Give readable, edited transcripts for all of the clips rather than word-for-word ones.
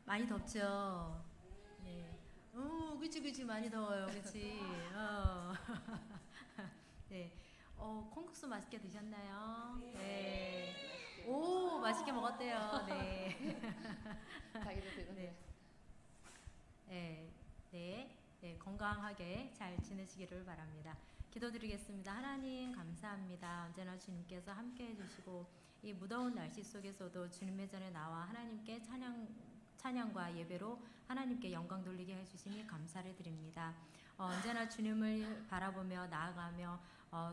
많이 덥죠? 네. 그치, 많이 더워요. 그치? 네. 콩국수 맛있게 드셨나요? 네. 오, 맛있게 먹었대요. 네. 자기도 되는 네. 네. 네. 네. 건강하게 잘 지내시기를 바랍니다. 기도드리겠습니다. 하나님 감사합니다. 언제나 주님께서 함께 해주시고 이 무더운 날씨 속에서도 주님의 전에 나와 하나님께 찬양과 예배로 하나님께 영광 돌리게 해주시니 감사를 드립니다. 언제나 주님을 바라보며 나아가며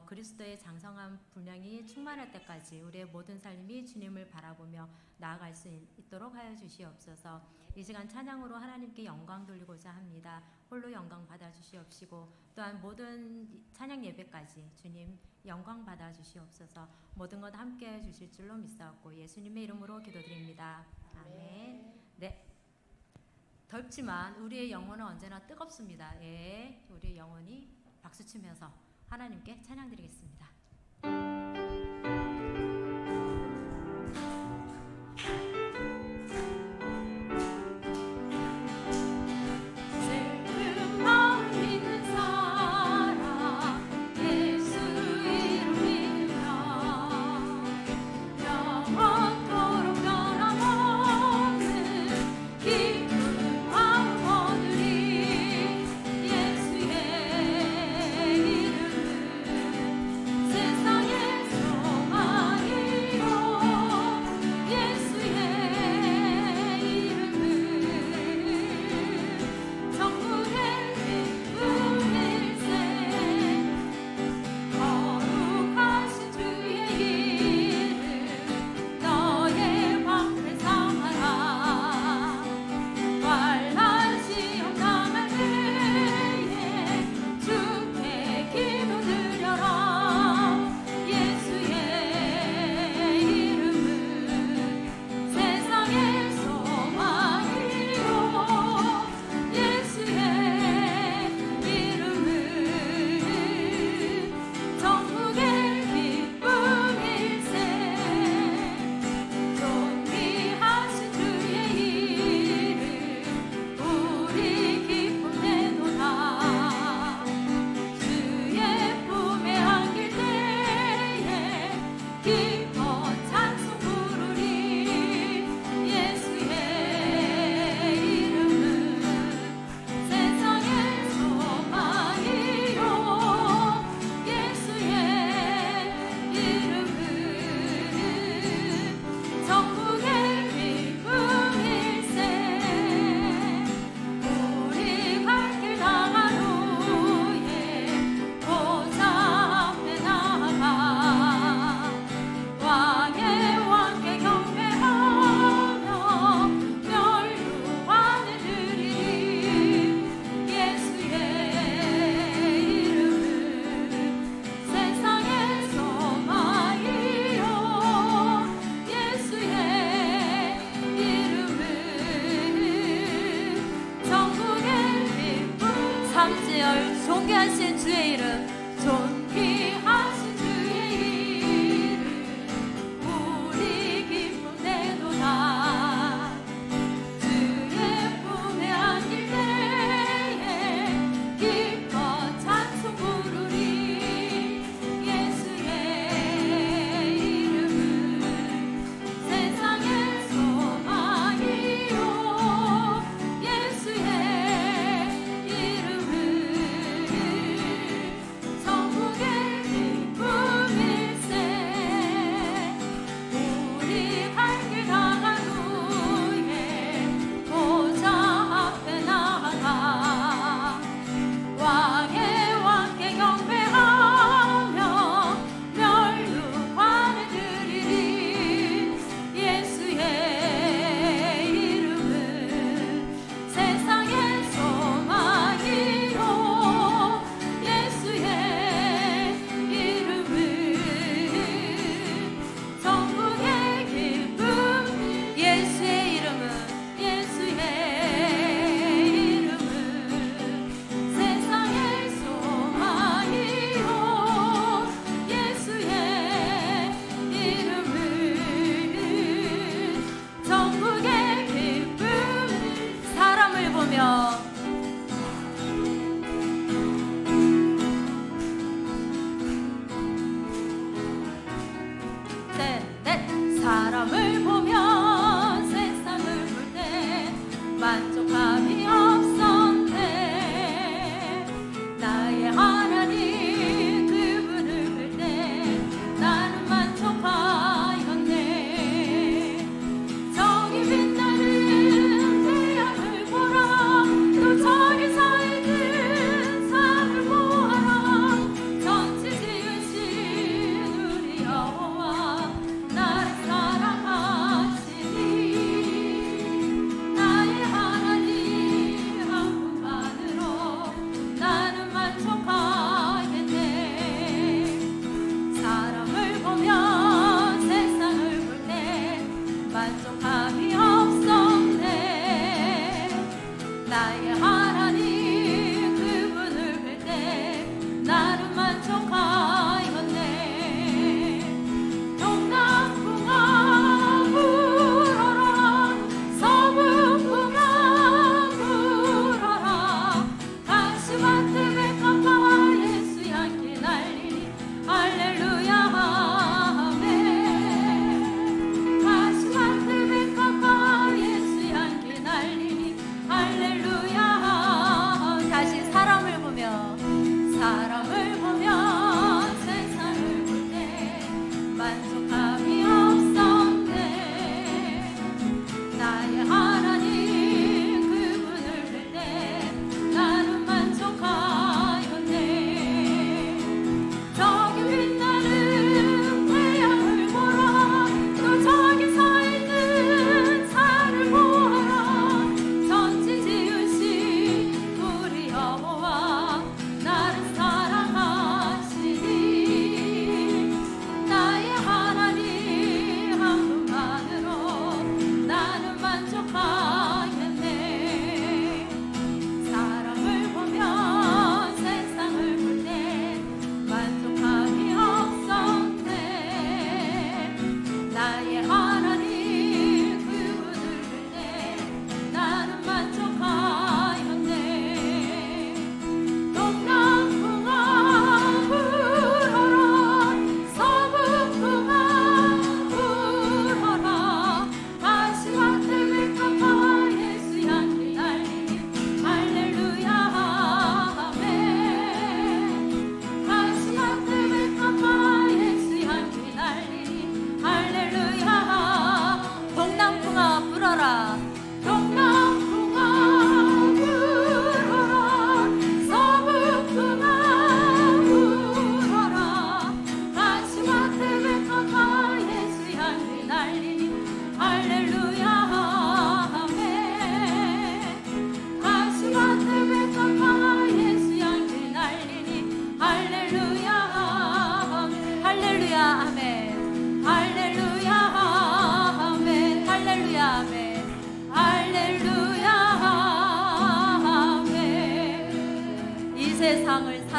그리스도의 장성한 분량이 충만할 때까지 우리의 모든 삶이 주님을 바라보며 나아갈 수 있도록 하여 주시옵소서. 이 시간 찬양으로 하나님께 영광 돌리고자 합니다. 홀로 영광 받아 주시옵시고 또한 모든 찬양 예배까지 주님 영광 받아 주시옵소서. 모든 것 함께 해 주실 줄로 믿사옵고 예수님의 이름으로 기도드립니다. 아멘. 네. 덥지만 우리의 영혼은 언제나 뜨겁습니다. 예, 우리의 영혼이 박수치면서 하나님께 찬양드리겠습니다. 존귀하신 주의 이름, 존귀하신 주의 이름, 우리 기쁨 내도다. 주의 품에 안길 때에 기뻐 찬송 부르리. 예수의 이름은 세상의 소망이요. 예수의 이름은 전부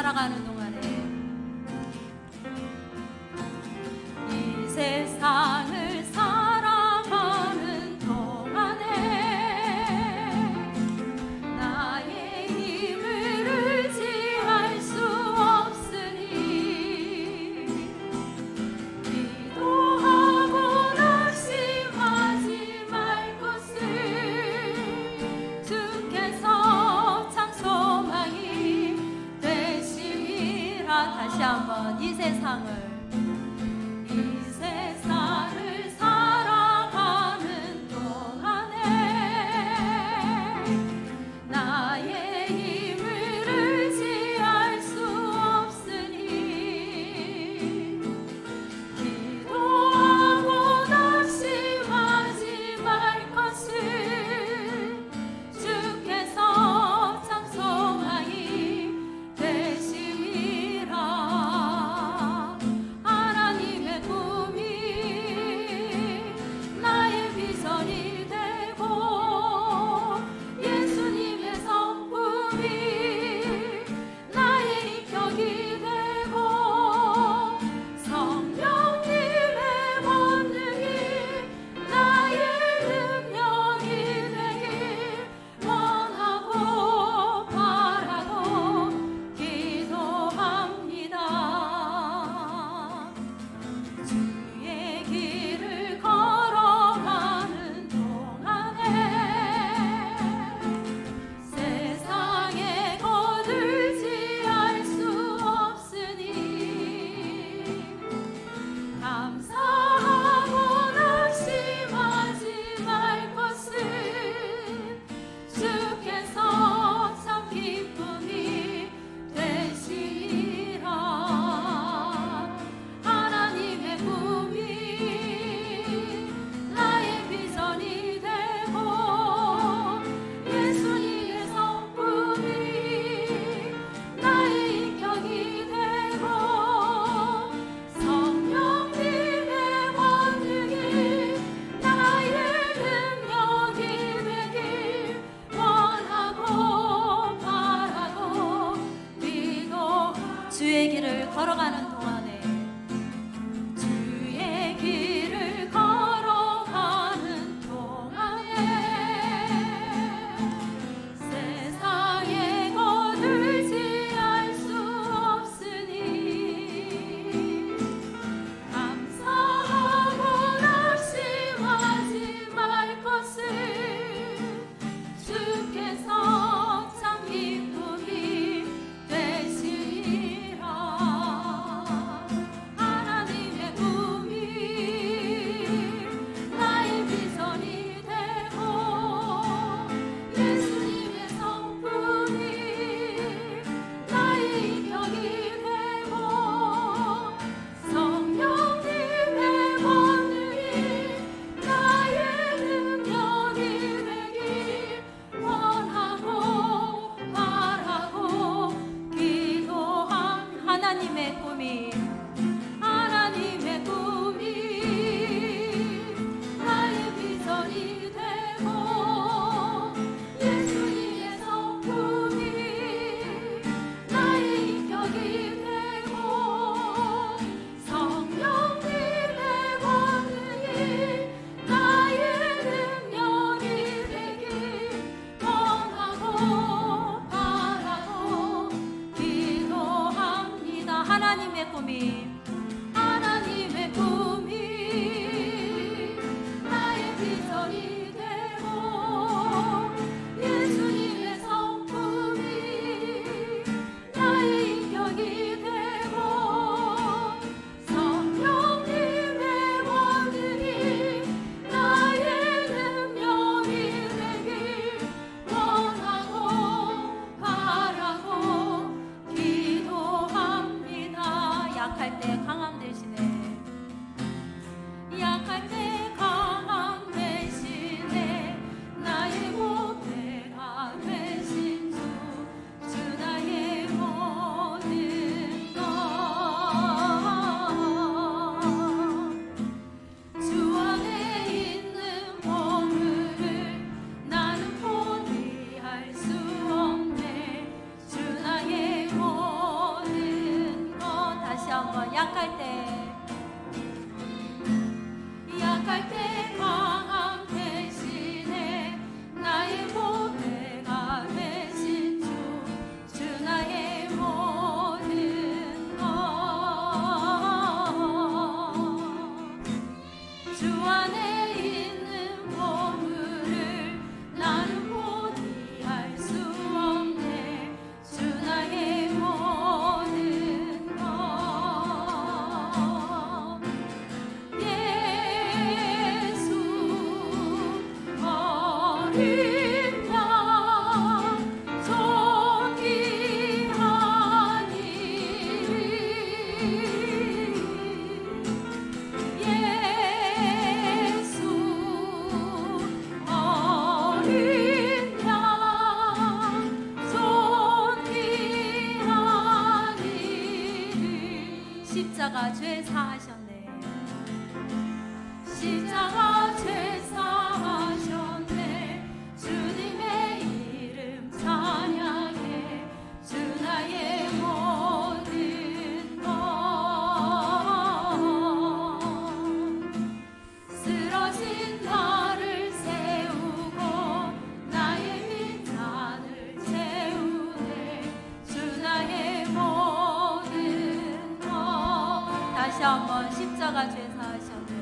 살아가는 동안에 이 세상을 살아가는 동안에 나의 힘을 의지할 수 없으니 기도하고 낙심하지 말 것을 주께서 참 소망이 되심이라. 십자가 죄 사하셨네. 십자가 죄 사하셨네. 주님의 이름 찬양해. 주 나의 모든 것. 쓰러진 나를 세우고 나의 빈잔을 채우네. 주 나의 모든 것. 다시 한번 십자가 죄 사하셨네.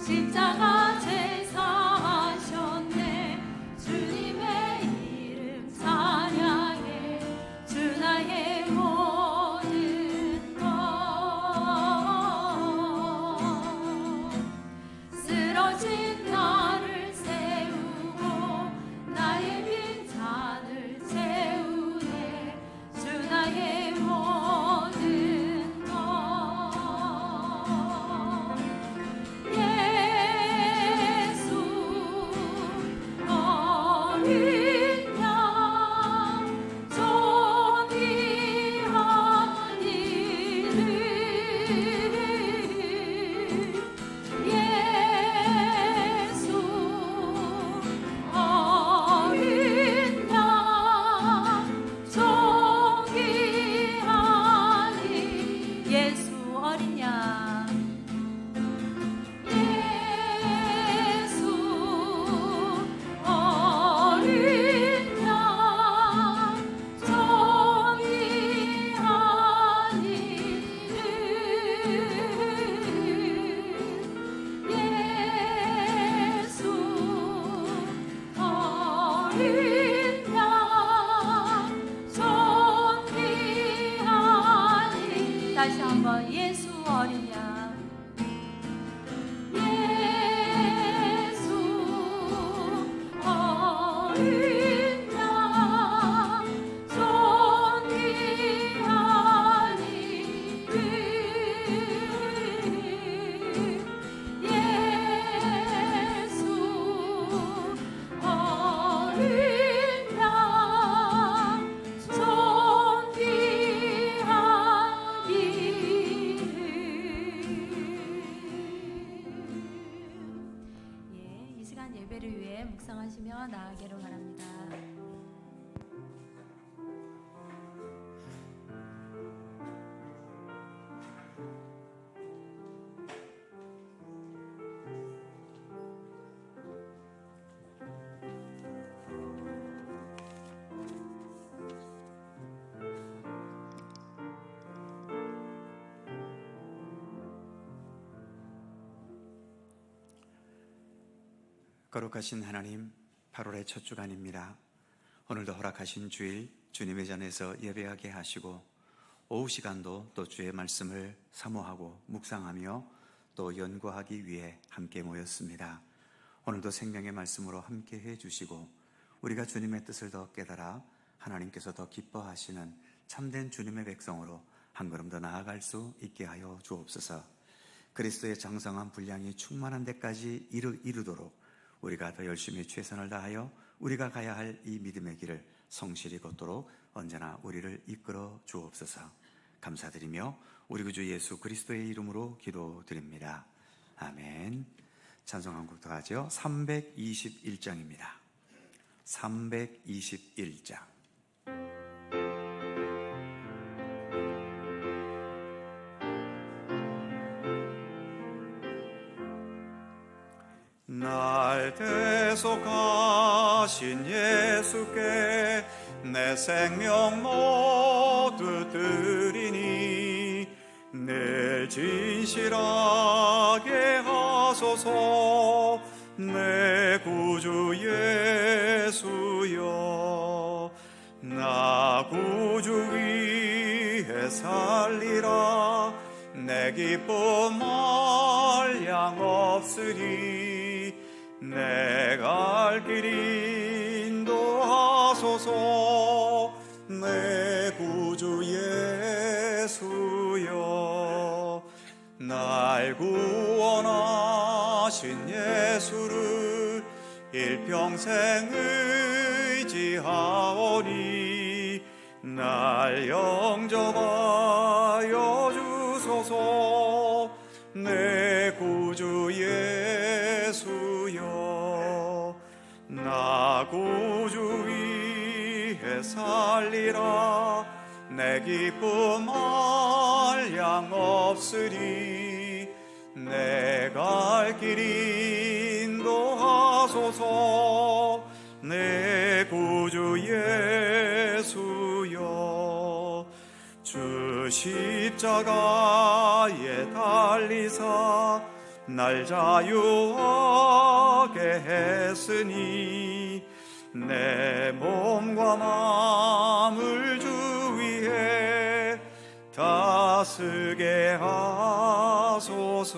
십자가 죄 사하셨네. 주님의 이름 찬양해. 주 나의 모든 것. 쓰러진 나를 세우고 나의 빈잔을 채우네. 주 나의 모든 것. 예수 어린 양 존귀한 이름. 예수 어린 양 존귀한 이름. 예수 어린 양. 예수 어린 양 존귀한 이름. 예수 어린 양 존귀한 이름. 다시 한번 예수 어린 양. 예수 어린 양 존귀한 이름. 예수 어린 양 존귀한 이름. 예, 이 시간 예배를 위해 묵상하시며 나아가기를 바랍니다. 거룩하신 하나님, 8월의 첫 주간입니다. 오늘도 허락하신 주일 주님의 전에서 예배하게 하시고 오후 시간도 또 주의 말씀을 사모하고 묵상하며 또 연구하기 위해 함께 모였습니다. 오늘도 생명의 말씀으로 함께 해주시고 우리가 주님의 뜻을 더 깨달아 하나님께서 더 기뻐하시는 참된 주님의 백성으로 한 걸음 더 나아갈 수 있게 하여 주옵소서. 그리스도의 장성한 분량이 충만한 데까지 이르도록 우리가 더 열심히 최선을 다하여 우리가 가야 할 이 믿음의 길을 성실히 걷도록 언제나 우리를 이끌어 주옵소서. 감사드리며 우리 구주 예수 그리스도의 이름으로 기도드립니다. 아멘. 찬송 한 곡 더 하죠. 321장입니다. 321장. 날 대속하신 예수께 내 생명 모두 드리니 늘 진실하게 하소서. 내 구주 예수여, 나 구주 위해 살리라. 내 기쁨 한량 없으리. 내가 갈 길 인도하소서. 내 구주 예수여, 날 구원하신 예수를 일평생 의지하오니 날 영접하여 주소서. 내 구주 예수여, 나 구주 위에 살리라. 내 기쁨 한량 없으리. 내 갈 길 인도하소서. 내 구주 예수여, 주 십자가에 달리사 날 자유하게 했으니 내 몸과 마음을 주 위에 다스게 하소서.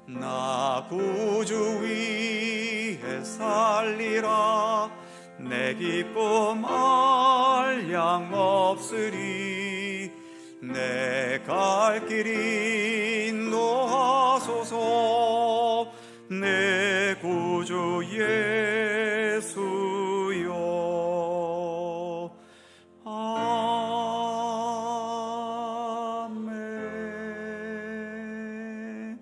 나 구주 위에 살리라. 내 기쁨 한량 없으리. 내 갈 길 인도하소서. 내 구주 예수여. 아멘.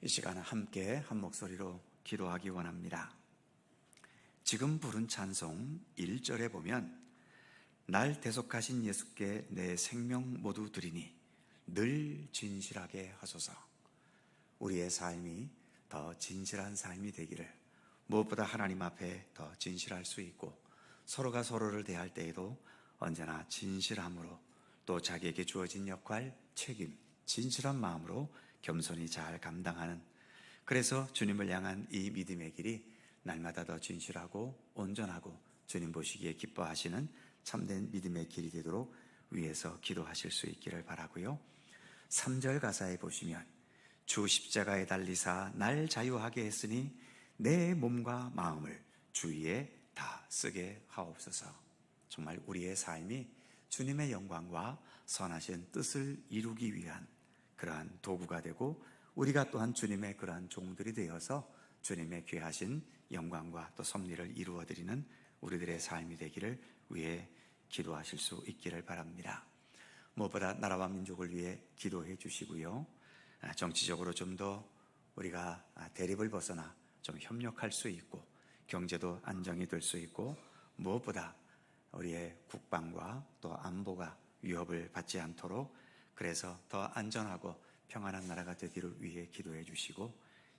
이 시간은 함께 한 목소리로 기도하기 원합니다. 지금 부른 찬송 1절에 보면 날 대속하신 예수께 내 생명 모두 드리니 늘 진실하게 하소서. 우리의 삶이 더 진실한 삶이 되기를, 무엇보다 하나님 앞에 더 진실할 수 있고 서로가 서로를 대할 때에도 언제나 진실함으로, 또 자기에게 주어진 역할, 책임, 진실한 마음으로 겸손히 잘 감당하는, 그래서 주님을 향한 이 믿음의 길이 날마다 더 진실하고 온전하고 주님 보시기에 기뻐하시는 참된 믿음의 길이 되도록 위에서 기도하실 수 있기를 바라고요. 3절 가사에 보시면 주 십자가에 달리사 날 자유하게 했으니 내 몸과 마음을 주 위에 다 쓰게 하옵소서. 정말 우리의 삶이 주님의 영광과 선하신 뜻을 이루기 위한 그러한 도구가 되고, 우리가 또한 주님의 그러한 종들이 되어서 주님의 귀하신 영광과 또 섭리를 이루어드리는 우리들의 삶이 되기를 위해 기도하실 수 있기를 바랍니다. 무엇보다 나라와 민족을 위해 기도해 주시고요. 정치적으로 좀 더 우리가 대립을 벗어나 좀 협력할 수 있고, 경제도 안정이 될 수 있고, 무엇보다 우리의 국방과 또 안보가 위협을 받지 않도록, 그래서 더 안전하고 평안한 나라가 되기를 위해 기도해 주시고,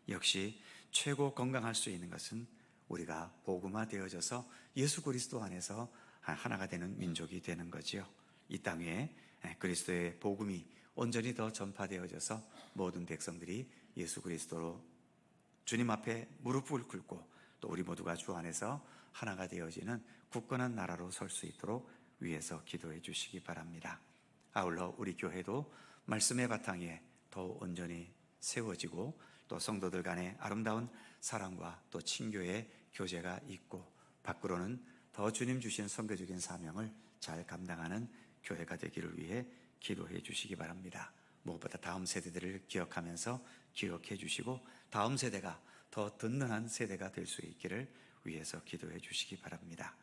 역시 최고 건강할 수 있는 것은 우리가 복음화 되어져서 예수 그리스도 안에서 하나가 되는 민족이 되는 거지요. 이 땅 위에 그리스도의 복음이 온전히 더 전파되어져서 모든 백성들이 예수 그리스도로 주님 앞에 무릎을 꿇고 또 우리 모두가 주 안에서 하나가 되어지는 굳건한 나라로 설 수 있도록 위에서 기도해 주시기 바랍니다. 아울러 우리 교회도 말씀의 바탕 위에 더 온전히 세워지고, 또 성도들 간의 아름다운 사랑과 또 친교의 교제가 있고, 밖으로는 더 주님 주신 선교적인 사명을 잘 감당하는 교회가 되기를 위해 기도해 주시기 바랍니다. 무엇보다 다음 세대들을 기억하면서 기억해 주시고, 다음 세대가 더 든든한 세대가 될 수 있기를 위해서 기도해 주시기 바랍니다.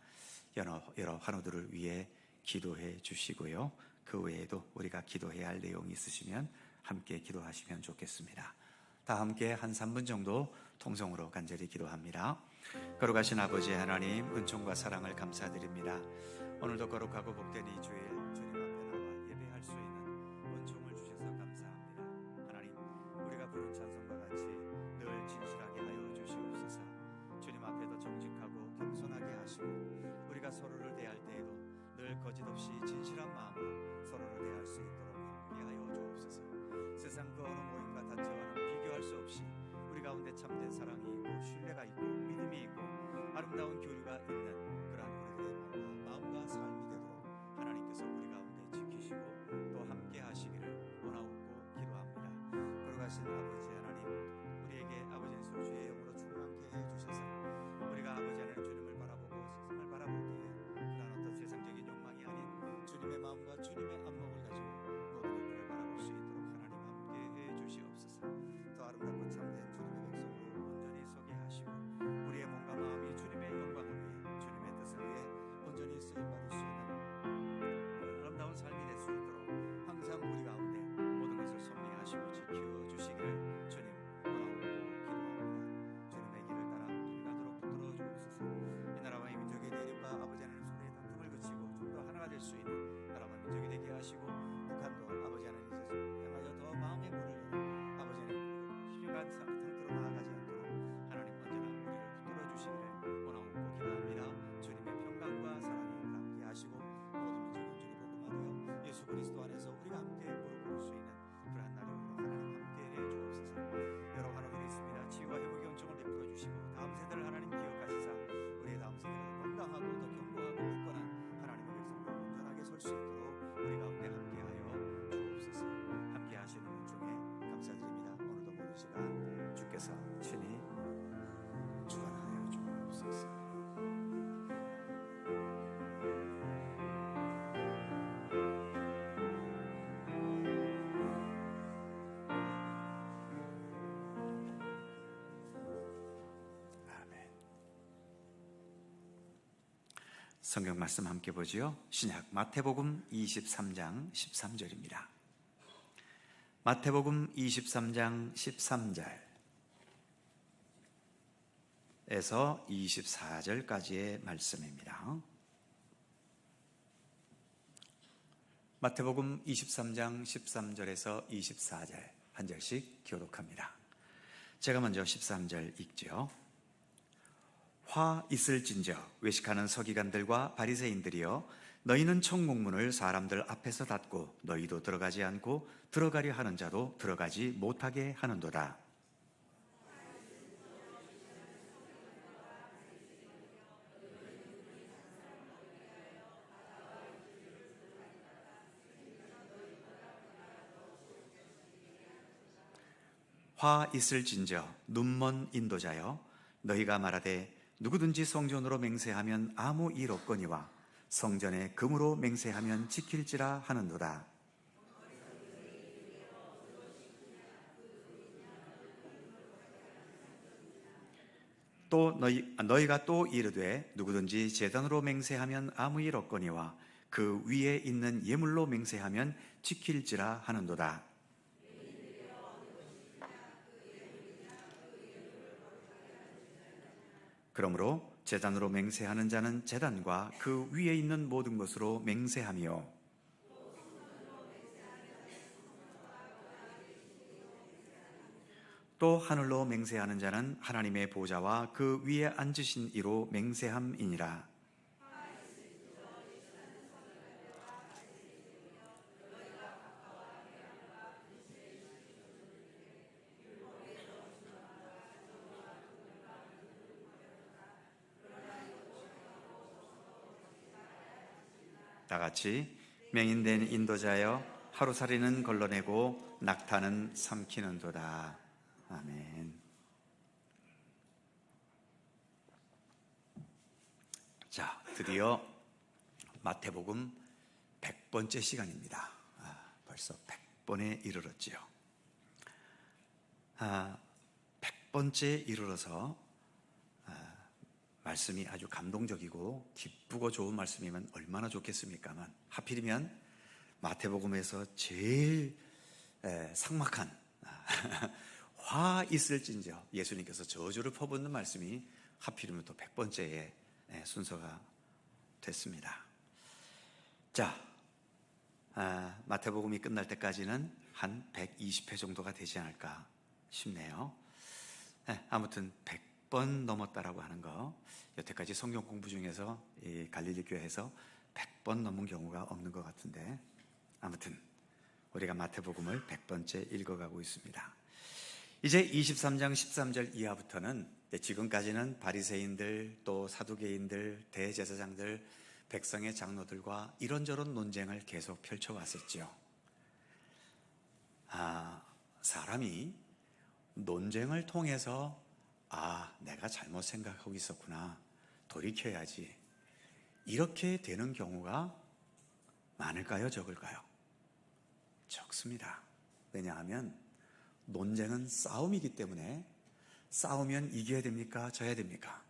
여러 환우들을 위해 기도해 주시고요. 그 외에도 우리가 기도해야 할 내용이 있으시면 함께 기도하시면 좋겠습니다. 다 함께 한 3분 정도 통성으로 간절히 기도합니다. 거룩하신 아버지 하나님, 은총과 사랑을 감사드립니다. 오늘도 거룩하고 복된 이 주일 주님 앞에 나와 예배할 수 있는 은총을 주셔서 감사합니다. 하나님, 우리가 부른 찬송과 같이 늘 진실하게 하여 주시옵소서. 주님 앞에도 정직하고 겸손하게 하시고, 우리가 서로를 대할 때에도 늘 거짓없이 진실한 마음으로 서로를 대할 수 있도록 함께하여 주옵소서. 세상 그 어느 모임과 단체와는 비교할 수 없이 우리 가운데 참된 사랑이 있고 신뢰가 있고 믿음이 있고 아름다운 교류가 있는 그러한 우리들의 마음과 삶이 되도록 하나님께서 우리 가운데 지키시고 또 함께 하시기를 원하옵고 기도합니다. 거룩하신 아버지 하나님, 우리에게 아버지 예수 주의 될 수 있는 나라와 민족이 되게 하시고, 북한도 아버지 하나님 향하여 더 마음의 문을 열어 아버지 하나님 심각한 상태로 나아가지 않도록 하나님 언제나 우리를 붙들어 주시기를 원하고 기도합니다. 주님의 평강과 사랑이 우리가 함께 하시고 모든 민족이 온전히 복음화되어 예수 그리스도 안에서 우리가 함께 무릎 꿇을 수 있는 그러한 날이 오도록 하나님 함께 해 주옵소서. 여러 환호들이 있습니다. 치유와 회복의 은총을 베풀어 주시고 다음 세대를 하나님 기억하시사 우리의 다음 세대가 건강하고 더 견고하고 굳건한 하나님의 백성으로 온전하게 설 수 있도록 우리 가운데 함께하여 주옵소서. 함께 하시는 은총에 감사드립니다. 오늘도 모든 시간 주께서 친히 주관하여 주옵소서. 성경 말씀 함께 보지요. 신약 마태복음 23장 13절입니다. 마태복음 23장 13절에서 24절까지의 말씀입니다. 마태복음 23장 13절에서 24절 한 절씩 교독합니다. 제가 먼저 13절 읽죠. 화 있을진저 외식하는 서기관들과 바리새인들이여, 너희는 청국문을 사람들 앞에서 닫고 너희도 들어가지 않고 들어가려 하는 자도 들어가지 못하게 하는도다. 화 있을진저 눈먼 인도자여, 너희가 말하되 누구든지 성전으로 맹세하면 아무 일 없거니와 성전에 금으로 맹세하면 지킬지라 하는도다. 또 너희가 또 이르되 누구든지 제단으로 맹세하면 아무 일 없거니와 그 위에 있는 예물로 맹세하면 지킬지라 하는도다. 그러므로 제단으로 맹세하는 자는 제단과 그 위에 있는 모든 것으로 맹세하며, 또 하늘로 맹세하는 자는 하나님의 보좌와 그 위에 앉으신 이로 맹세함이니라. 다 같이 맹인된 인도자여, 하루살이는 걸러내고 낙타는 삼키는도다. 아멘. 자, 드디어 마태복음 100번째 시간입니다. 벌써 100번에 이르렀지요. 100번째 이르러서 말씀이 아주 감동적이고 기쁘고 좋은 말씀이면 얼마나 좋겠습니까만, 하필이면 마태복음에서 제일 삭막한 화 있을진저 예수님께서 저주를 퍼붓는 말씀이 하필이면 또 100번째의 순서가 됐습니다. 자, 마태복음이 끝날 때까지는 한 120회 정도가 되지 않을까 싶네요. 아무튼 100번 넘었다라고 하는 거, 여태까지 성경 공부 중에서 이 갈릴리 교회에서 100번 넘은 경우가 없는 것 같은데, 아무튼 우리가 마태복음을 100번째 읽어가고 있습니다. 이제 23장 13절 이하부터는, 지금까지는 바리새인들, 또 사두개인들, 대제사장들, 백성의 장로들과 이런저런 논쟁을 계속 펼쳐왔었죠. 사람이 논쟁을 통해서 내가 잘못 생각하고 있었구나, 돌이켜야지, 이렇게 되는 경우가 많을까요? 적을까요? 적습니다. 왜냐하면 논쟁은 싸움이기 때문에, 싸우면 이겨야 됩니까? 져야 됩니까?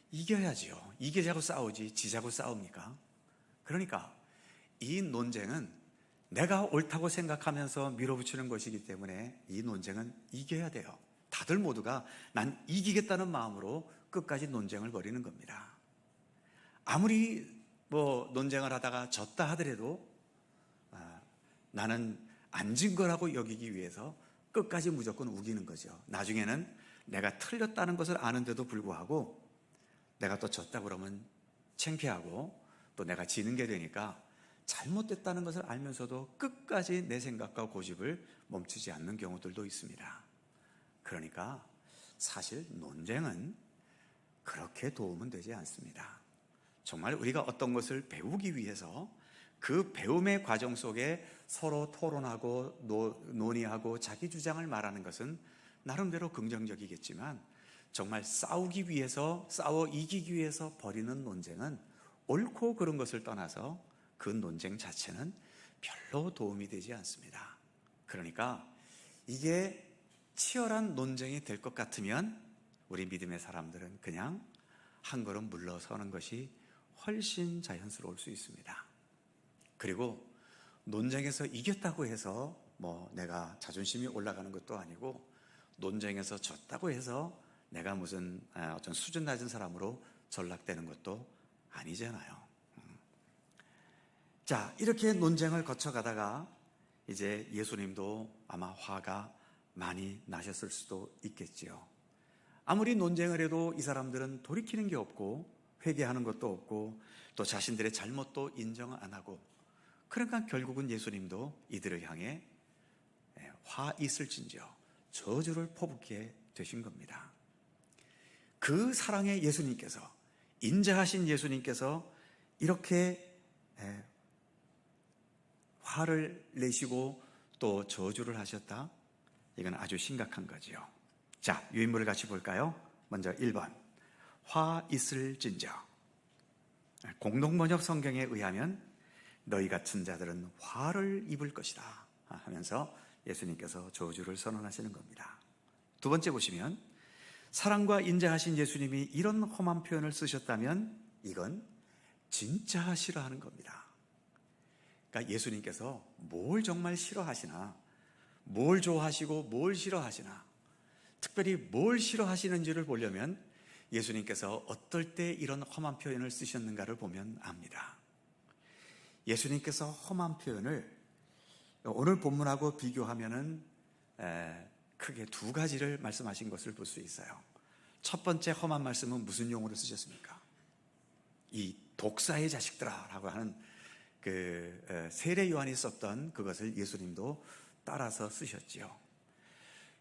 이겨야지요. 이기자고 싸우지 지자고 싸웁니까? 그러니까 이 논쟁은 내가 옳다고 생각하면서 밀어붙이는 것이기 때문에 이 논쟁은 이겨야 돼요. 다들 모두가 난 이기겠다는 마음으로 끝까지 논쟁을 벌이는 겁니다. 아무리 뭐 논쟁을 하다가 졌다 하더라도 나는 안 진 거라고 여기기 위해서 끝까지 무조건 우기는 거죠. 나중에는 내가 틀렸다는 것을 아는데도 불구하고 내가 또 졌다 그러면 창피하고 또 내가 지는 게 되니까 잘못됐다는 것을 알면서도 끝까지 내 생각과 고집을 멈추지 않는 경우들도 있습니다. 그러니까 사실 논쟁은 그렇게 도움은 되지 않습니다. 정말 우리가 어떤 것을 배우기 위해서 그 배움의 과정 속에 서로 토론하고 논의하고 자기 주장을 말하는 것은 나름대로 긍정적이겠지만 정말 싸우기 위해서, 싸워 이기기 위해서 벌이는 논쟁은 옳고 그른 것을 떠나서 그 논쟁 자체는 별로 도움이 되지 않습니다. 그러니까 이게 치열한 논쟁이 될 것 같으면 우리 믿음의 사람들은 그냥 한 걸음 물러서는 것이 훨씬 자연스러울 수 있습니다. 그리고 논쟁에서 이겼다고 해서 뭐 내가 자존심이 올라가는 것도 아니고 논쟁에서 졌다고 해서 내가 무슨 어떤 수준 낮은 사람으로 전락되는 것도 아니잖아요. 자, 이렇게 논쟁을 거쳐가다가 이제 예수님도 아마 화가 많이 나셨을 수도 있겠지요. 아무리 논쟁을 해도 이 사람들은 돌이키는 게 없고 회개하는 것도 없고 또 자신들의 잘못도 인정 안 하고, 그러니까 결국은 예수님도 이들을 향해 화 있을진저 저주를 퍼붓게 되신 겁니다. 그 사랑의 예수님께서, 인자하신 예수님께서 이렇게 화를 내시고 또 저주를 하셨다? 이건 아주 심각한 거지요. 자, 유인물을 같이 볼까요? 먼저 1번, 화 있을진저. 공동번역 성경에 의하면 너희 같은 자들은 화를 입을 것이다 하면서 예수님께서 저주를 선언하시는 겁니다. 두 번째 보시면 사랑과 인자하신 예수님이 이런 험한 표현을 쓰셨다면 이건 진짜 싫어하는 겁니다. 그러니까 예수님께서 뭘 정말 싫어하시나, 뭘 좋아하시고 뭘 싫어하시나, 특별히 뭘 싫어하시는지를 보려면 예수님께서 어떨 때 이런 험한 표현을 쓰셨는가를 보면 압니다. 예수님께서 험한 표현을 오늘 본문하고 비교하면은 크게 두 가지를 말씀하신 것을 볼 수 있어요. 첫 번째 험한 말씀은 무슨 용어를 쓰셨습니까? 이 독사의 자식들아라고 하는 그 세례 요한이 썼던 그것을 예수님도 따라서 쓰셨지요.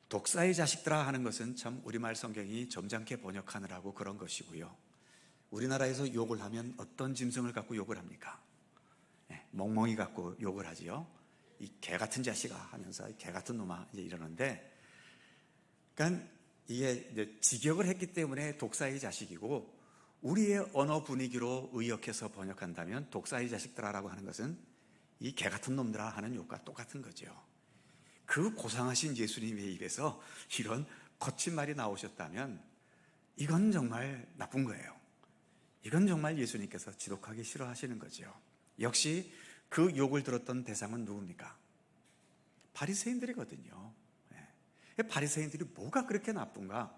독사의 자식들아 하는 것은 참 우리말 성경이 점잖게 번역하느라고 그런 것이고요. 우리나라에서 욕을 하면 어떤 짐승을 갖고 욕을 합니까? 멍멍이 갖고 욕을 하지요. 이 개 같은 자식아 하면서 개 같은 놈아 이제 이러는데, 그러니까 이게 이제 직역을 했기 때문에 독사의 자식이고, 우리의 언어 분위기로 의역해서 번역한다면 독사의 자식들아라고 하는 것은 이 개 같은 놈들아 하는 욕과 똑같은 거죠. 그 고상하신 예수님의 입에서 이런 거친 말이 나오셨다면 이건 정말 나쁜 거예요. 이건 정말 예수님께서 지독하게 싫어하시는 거죠. 역시 그 욕을 들었던 대상은 누굽니까? 바리새인들이거든요. 바리새인들이 뭐가 그렇게 나쁜가?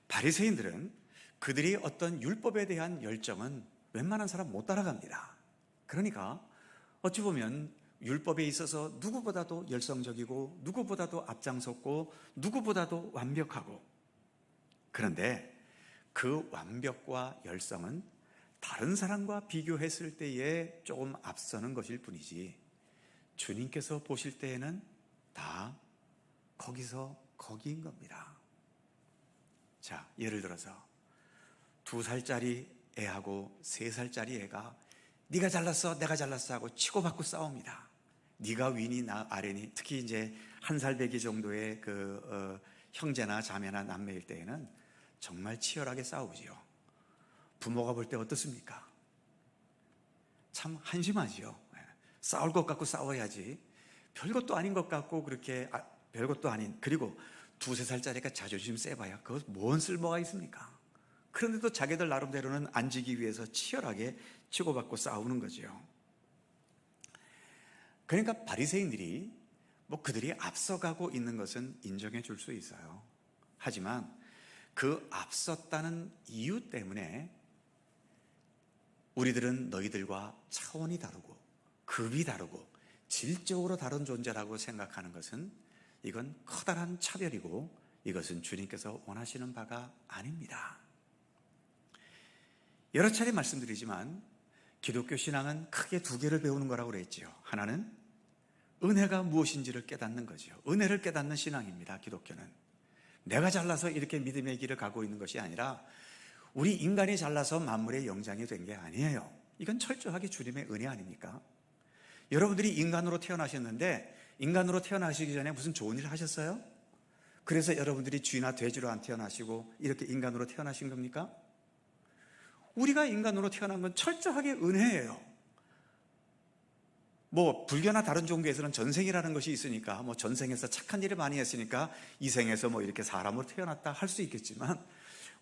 바리새인들은 그들이 어떤 율법에 대한 열정은 웬만한 사람 못 따라갑니다. 그러니까 어찌 보면 율법에 있어서 누구보다도 열성적이고 누구보다도 앞장섰고 누구보다도 완벽하고, 그런데 그 완벽과 열성은 다른 사람과 비교했을 때에 조금 앞서는 것일 뿐이지 주님께서 보실 때에는 다 거기서 거기인 겁니다. 자, 예를 들어서 2살짜리 애하고 3살짜리 애가 네가 잘났어 내가 잘났어 하고 치고받고 싸웁니다. 네가 위니 나 아래니. 특히 이제 1살 배기 정도의 형제나 자매나 남매일 때에는 정말 치열하게 싸우지요. 부모가 볼 때 어떻습니까? 참 한심하지요. 싸울 것 같고 싸워야지. 별것도 아닌 것 같고 그렇게 별것도 아닌, 그리고 2-3살짜리가 자존심 세봐야 그것 뭔 쓸모가 있습니까? 그런데도 자기들 나름대로는 안 지기 위해서 치열하게 치고받고 싸우는 거죠. 그러니까 바리새인들이 그들이 앞서가고 있는 것은 인정해 줄 수 있어요. 하지만 그 앞섰다는 이유 때문에 우리들은 너희들과 차원이 다르고 급이 다르고 질적으로 다른 존재라고 생각하는 것은 이건 커다란 차별이고 이것은 주님께서 원하시는 바가 아닙니다. 여러 차례 말씀드리지만 기독교 신앙은 크게 두 개를 배우는 거라고 그랬지요. 하나는 은혜가 무엇인지를 깨닫는 거죠. 은혜를 깨닫는 신앙입니다. 기독교는 내가 잘나서 이렇게 믿음의 길을 가고 있는 것이 아니라 우리 인간이 잘나서 만물의 영장이 된 게 아니에요. 이건 철저하게 주님의 은혜 아닙니까? 여러분들이 인간으로 태어나셨는데 인간으로 태어나시기 전에 무슨 좋은 일 하셨어요? 그래서 여러분들이 쥐나 돼지로 안 태어나시고 이렇게 인간으로 태어나신 겁니까? 우리가 인간으로 태어난 건 철저하게 은혜예요. 뭐 불교나 다른 종교에서는 전생이라는 것이 있으니까 뭐 전생에서 착한 일을 많이 했으니까 이 생에서 뭐 이렇게 사람으로 태어났다 할 수 있겠지만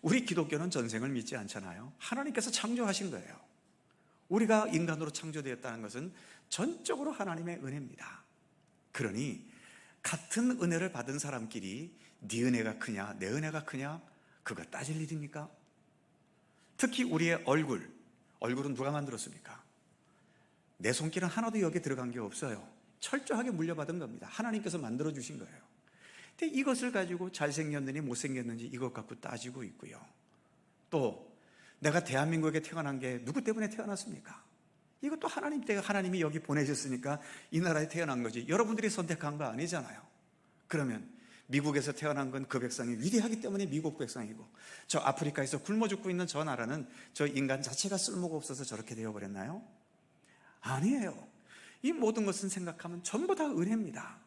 우리 기독교는 전생을 믿지 않잖아요. 하나님께서 창조하신 거예요. 우리가 인간으로 창조되었다는 것은 전적으로 하나님의 은혜입니다. 그러니 같은 은혜를 받은 사람끼리 네 은혜가 크냐 내 은혜가 크냐 그거 따질 일입니까? 특히 우리의 얼굴은 누가 만들었습니까? 내 손길은 하나도 여기에 들어간 게 없어요. 철저하게 물려받은 겁니다. 하나님께서 만들어주신 거예요. 근데 이것을 가지고 잘생겼느니 못생겼는지 이것 갖고 따지고 있고요. 또 내가 대한민국에 태어난 게 누구 때문에 태어났습니까? 이것도 하나님 때문에 하나님이 여기 보내셨으니까 이 나라에 태어난 거지 여러분들이 선택한 거 아니잖아요. 그러면 미국에서 태어난 건 그 백성이 위대하기 때문에 미국 백성이고 저 아프리카에서 굶어 죽고 있는 저 나라는 저 인간 자체가 쓸모가 없어서 저렇게 되어버렸나요? 아니에요. 이 모든 것은 생각하면 전부 다 은혜입니다.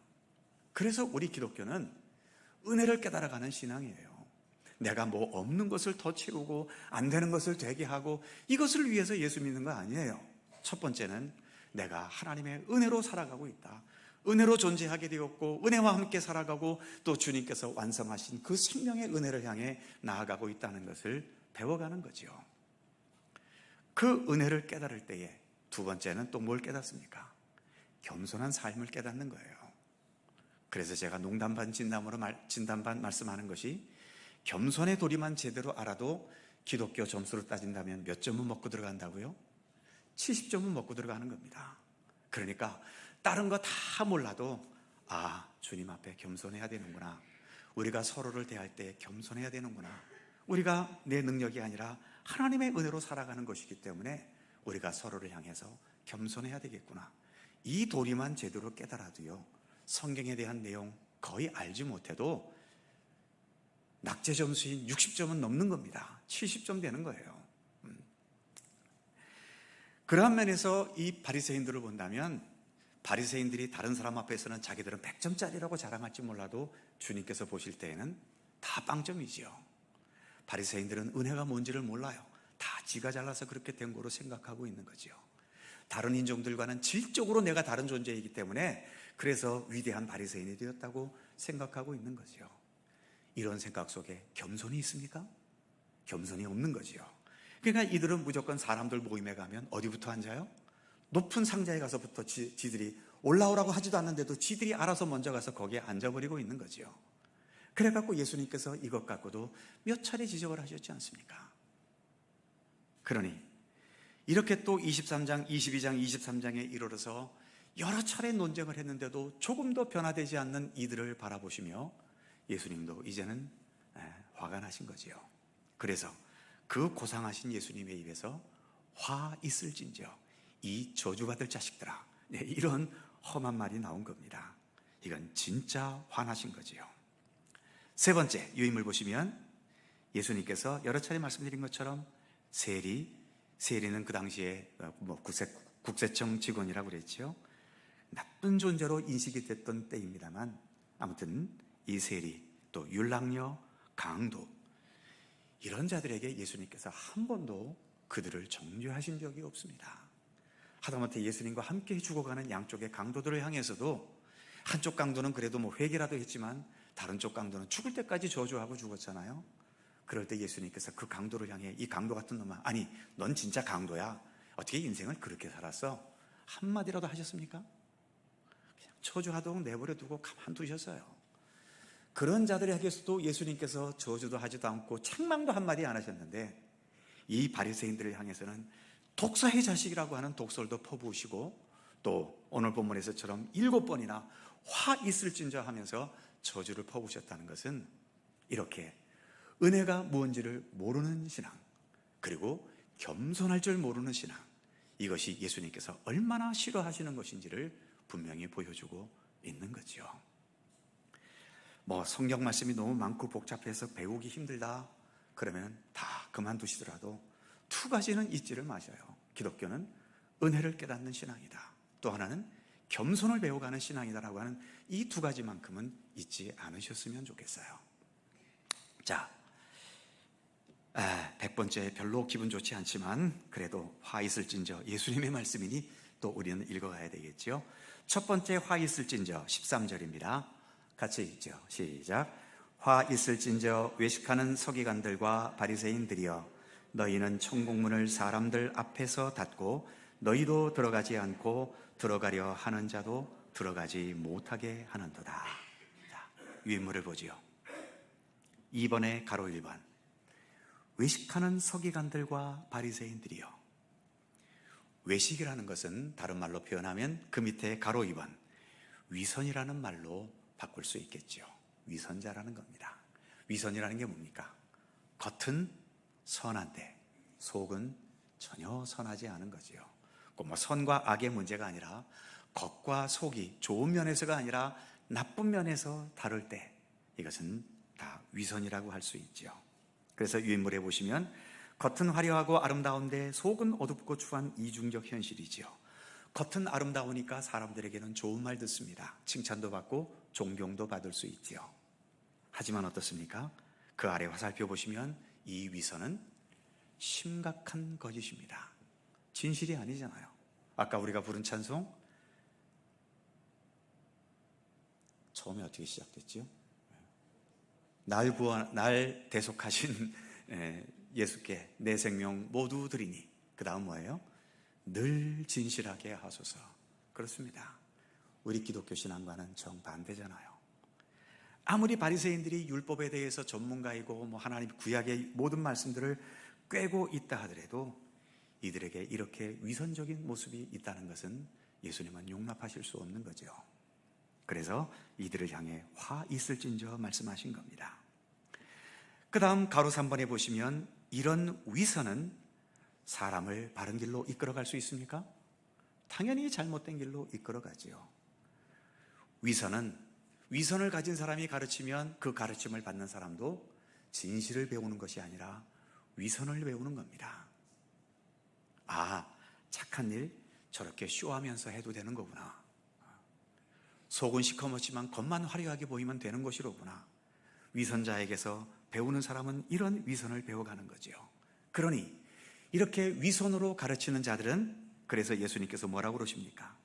그래서 우리 기독교는 은혜를 깨달아가는 신앙이에요. 내가 뭐 없는 것을 더 채우고 안 되는 것을 되게 하고 이것을 위해서 예수 믿는 거 아니에요. 첫 번째는 내가 하나님의 은혜로 살아가고 있다. 은혜로 존재하게 되었고 은혜와 함께 살아가고 또 주님께서 완성하신 그 생명의 은혜를 향해 나아가고 있다는 것을 배워가는 거죠. 그 은혜를 깨달을 때에 두 번째는 또 뭘 깨닫습니까? 겸손한 삶을 깨닫는 거예요. 그래서 제가 농담 반 진담 반 말씀하는 것이 겸손의 도리만 제대로 알아도 기독교 점수로 따진다면 몇 점은 먹고 들어간다고요? 70점은 먹고 들어가는 겁니다. 그러니까 다른 거 다 몰라도 주님 앞에 겸손해야 되는구나. 우리가 서로를 대할 때 겸손해야 되는구나. 우리가 내 능력이 아니라 하나님의 은혜로 살아가는 것이기 때문에 우리가 서로를 향해서 겸손해야 되겠구나. 이 도리만 제대로 깨달아도요, 성경에 대한 내용 거의 알지 못해도 낙제 점수인 60점은 넘는 겁니다. 70점 되는 거예요. 그러한 면에서 이 바리새인들을 본다면 바리새인들이 다른 사람 앞에서는 자기들은 100점짜리라고 자랑할지 몰라도 주님께서 보실 때에는 다 빵점이지요. 바리새인들은 은혜가 뭔지를 몰라요. 다 지가 잘나서 그렇게 된 거로 생각하고 있는 거지요. 다른 인종들과는 질적으로 내가 다른 존재이기 때문에 그래서 위대한 바리새인이 되었다고 생각하고 있는 거지요. 이런 생각 속에 겸손이 있습니까? 겸손이 없는 거지요. 그러니까 이들은 무조건 사람들 모임에 가면 어디부터 앉아요? 높은 상자에 가서부터 지들이 올라오라고 하지도 않는데도 지들이 알아서 먼저 가서 거기에 앉아버리고 있는 거지요. 그래갖고 예수님께서 이것 갖고도 몇 차례 지적을 하셨지 않습니까? 그러니 이렇게 또 23장, 22장, 23장에 이르러서 여러 차례 논쟁을 했는데도 조금 더 변화되지 않는 이들을 바라보시며 예수님도 이제는 화가 나신 거지요. 그래서 그 고상하신 예수님의 입에서 화 있을진저 이 저주받을 자식들아, 이런 험한 말이 나온 겁니다. 이건 진짜 화나신 거지요. 세 번째 유인물 보시면 예수님께서 여러 차례 말씀드린 것처럼 세리는 그 당시에 국세청 직원이라고 그랬죠. 나쁜 존재로 인식이 됐던 때입니다만 아무튼 이 세리, 또 율랑녀, 강도 이런 자들에게 예수님께서 한 번도 그들을 정죄하신 적이 없습니다. 하다못해 예수님과 함께 죽어가는 양쪽의 강도들을 향해서도 한쪽 강도는 그래도 회개라도 했지만 다른 쪽 강도는 죽을 때까지 저주하고 죽었잖아요. 그럴 때 예수님께서 그 강도를 향해 이 강도 같은 놈아, 아니 넌 진짜 강도야, 어떻게 인생을 그렇게 살았어? 한마디라도 하셨습니까? 그냥 저주하도록 내버려 두고 가만두셨어요. 그런 자들에게서도 예수님께서 저주도 하지도 않고 책망도 한마디 안 하셨는데 이 바리새인들을 향해서는 독사의 자식이라고 하는 독설도 퍼부으시고 또 오늘 본문에서처럼 7번이나 화 있을진저 하면서 저주를 퍼부으셨다는 것은 이렇게 은혜가 무엇인지를 모르는 신앙, 그리고 겸손할 줄 모르는 신앙, 이것이 예수님께서 얼마나 싫어하시는 것인지를 분명히 보여주고 있는 거죠. 성경 말씀이 너무 많고 복잡해서 배우기 힘들다 그러면 다 그만두시더라도 2가지는 잊지를 마셔요. 기독교는 은혜를 깨닫는 신앙이다, 또 하나는 겸손을 배워가는 신앙이다라고 하는 이 2가지만큼은 잊지 않으셨으면 좋겠어요. 자, 100번째 별로 기분 좋지 않지만 그래도 화 있을진저 예수님의 말씀이니 또 우리는 읽어가야 되겠죠. 첫 번째 화 있을진저 13절입니다. 같이 읽죠. 시작. 화 있을진저 외식하는 서기관들과 바리새인들이여, 너희는 천국문을 사람들 앞에서 닫고 너희도 들어가지 않고 들어가려 하는 자도 들어가지 못하게 하는도다. 자, 유인물을 보지요. 2번에 가로 1번. 외식하는 서기관들과 바리새인들이요. 외식이라는 것은 다른 말로 표현하면 그 밑에 가로 2번 위선이라는 말로 바꿀 수 있겠죠. 위선자라는 겁니다. 위선이라는 게 뭡니까? 겉은 선한데 속은 전혀 선하지 않은 거지요. 선과 악의 문제가 아니라 겉과 속이 좋은 면에서가 아니라 나쁜 면에서 다를 때 이것은 다 위선이라고 할 수 있죠. 그래서 유인물에 보시면 겉은 화려하고 아름다운데 속은 어둡고 추한 이중적 현실이지요. 겉은 아름다우니까 사람들에게는 좋은 말 듣습니다. 칭찬도 받고 존경도 받을 수 있지요. 하지만 어떻습니까? 그 아래 화살표 보시면 이 위선은 심각한 거짓입니다. 진실이 아니잖아요. 아까 우리가 부른 찬송 처음에 어떻게 시작됐죠? 날 대속하신 예수께 내 생명 모두 드리니, 그 다음 뭐예요? 늘 진실하게 하소서. 그렇습니다. 우리 기독교 신앙과는 정반대잖아요. 아무리 바리새인들이 율법에 대해서 전문가이고 하나님 구약의 모든 말씀들을 꿰고 있다 하더라도 이들에게 이렇게 위선적인 모습이 있다는 것은 예수님은 용납하실 수 없는 거죠. 그래서 이들을 향해 화 있을진저 말씀하신 겁니다. 그 다음 가로 3번에 보시면 이런 위선은 사람을 바른 길로 이끌어갈 수 있습니까? 당연히 잘못된 길로 이끌어가지요. 위선을 가진 사람이 가르치면 그 가르침을 받는 사람도 진실을 배우는 것이 아니라 위선을 배우는 겁니다. 아, 착한 일 저렇게 쇼하면서 해도 되는 거구나. 속은 시커멓지만 겉만 화려하게 보이면 되는 것이로구나. 위선자에게서 배우는 사람은 이런 위선을 배워가는 거죠. 그러니 이렇게 위선으로 가르치는 자들은, 그래서 예수님께서 뭐라고 그러십니까?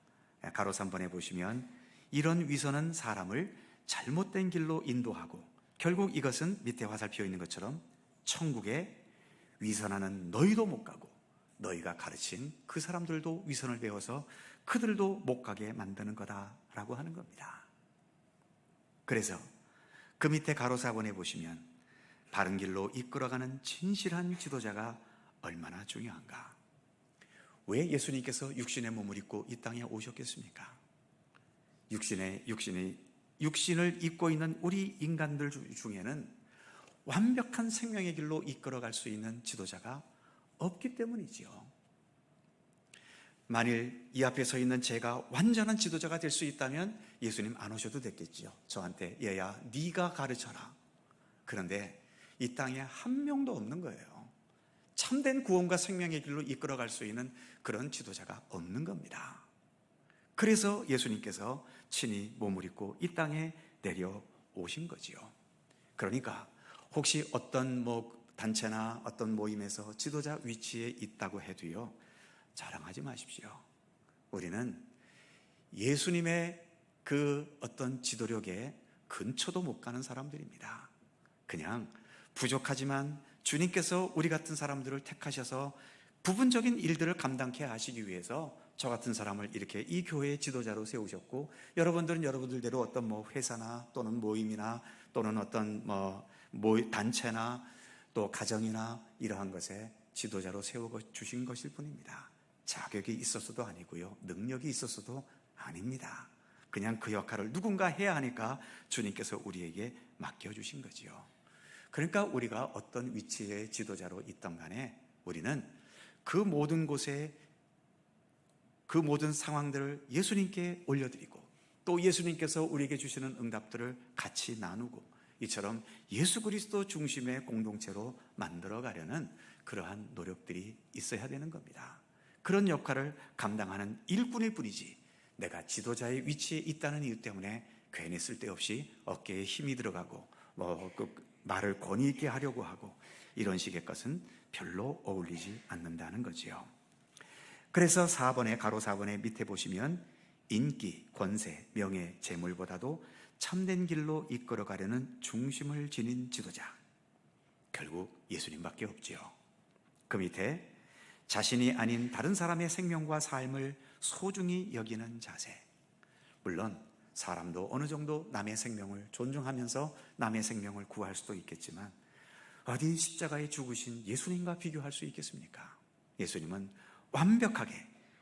가로 3번에 보시면 이런 위선은 사람을 잘못된 길로 인도하고 결국 이것은 밑에 화살표 있는 것처럼 천국에 위선하는 너희도 못 가고 너희가 가르친 그 사람들도 위선을 배워서 그들도 못 가게 만드는 거다라고 하는 겁니다. 그래서 그 밑에 가로 4번에 보시면 바른 길로 이끌어가는 진실한 지도자가 얼마나 중요한가. 왜 예수님께서 육신의 몸을 입고 이 땅에 오셨겠습니까? 육신을 입고 있는 우리 인간들 중에는 완벽한 생명의 길로 이끌어갈 수 있는 지도자가 없기 때문이지요. 만일 이 앞에 서 있는 제가 완전한 지도자가 될 수 있다면 예수님 안 오셔도 됐겠지요. 저한테 얘야 네가 가르쳐라. 그런데 이 땅에 한 명도 없는 거예요. 참된 구원과 생명의 길로 이끌어갈 수 있는 그런 지도자가 없는 겁니다. 그래서 예수님께서 친히 몸을 입고 이 땅에 내려오신 거지요. 그러니까 혹시 어떤 단체나 어떤 모임에서 지도자 위치에 있다고 해도요, 자랑하지 마십시오. 우리는 예수님의 그 어떤 지도력에 근처도 못 가는 사람들입니다. 그냥 부족하지만 주님께서 우리 같은 사람들을 택하셔서 부분적인 일들을 감당케 하시기 위해서 저 같은 사람을 이렇게 이 교회의 지도자로 세우셨고, 여러분들은 여러분들대로 어떤 회사나 또는 모임이나 또는 어떤 단체나 또 가정이나 이러한 것에 지도자로 세워주신 것일 뿐입니다. 자격이 있어서도 아니고요, 능력이 있어서도 아닙니다. 그냥 그 역할을 누군가 해야 하니까 주님께서 우리에게 맡겨주신 거지요. 그러니까 우리가 어떤 위치의 지도자로 있던 간에 우리는 그 모든 곳에 그 모든 상황들을 예수님께 올려드리고, 또 예수님께서 우리에게 주시는 응답들을 같이 나누고, 이처럼 예수 그리스도 중심의 공동체로 만들어가려는 그러한 노력들이 있어야 되는 겁니다. 그런 역할을 감당하는 일꾼일 뿐이지, 내가 지도자의 위치에 있다는 이유 때문에 괜히 쓸데없이 어깨에 힘이 들어가고 말을 권위 있게 하려고 하고 이런 식의 것은 별로 어울리지 않는다는 거지요. 그래서 가로 4번의 밑에 보시면 인기, 권세, 명예, 재물보다도 참된 길로 이끌어가려는 중심을 지닌 지도자, 결국 예수님밖에 없지요. 그 밑에 자신이 아닌 다른 사람의 생명과 삶을 소중히 여기는 자세. 물론 사람도 어느 정도 남의 생명을 존중하면서 남의 생명을 구할 수도 있겠지만 어디 십자가에 죽으신 예수님과 비교할 수 있겠습니까? 예수님은 완벽하게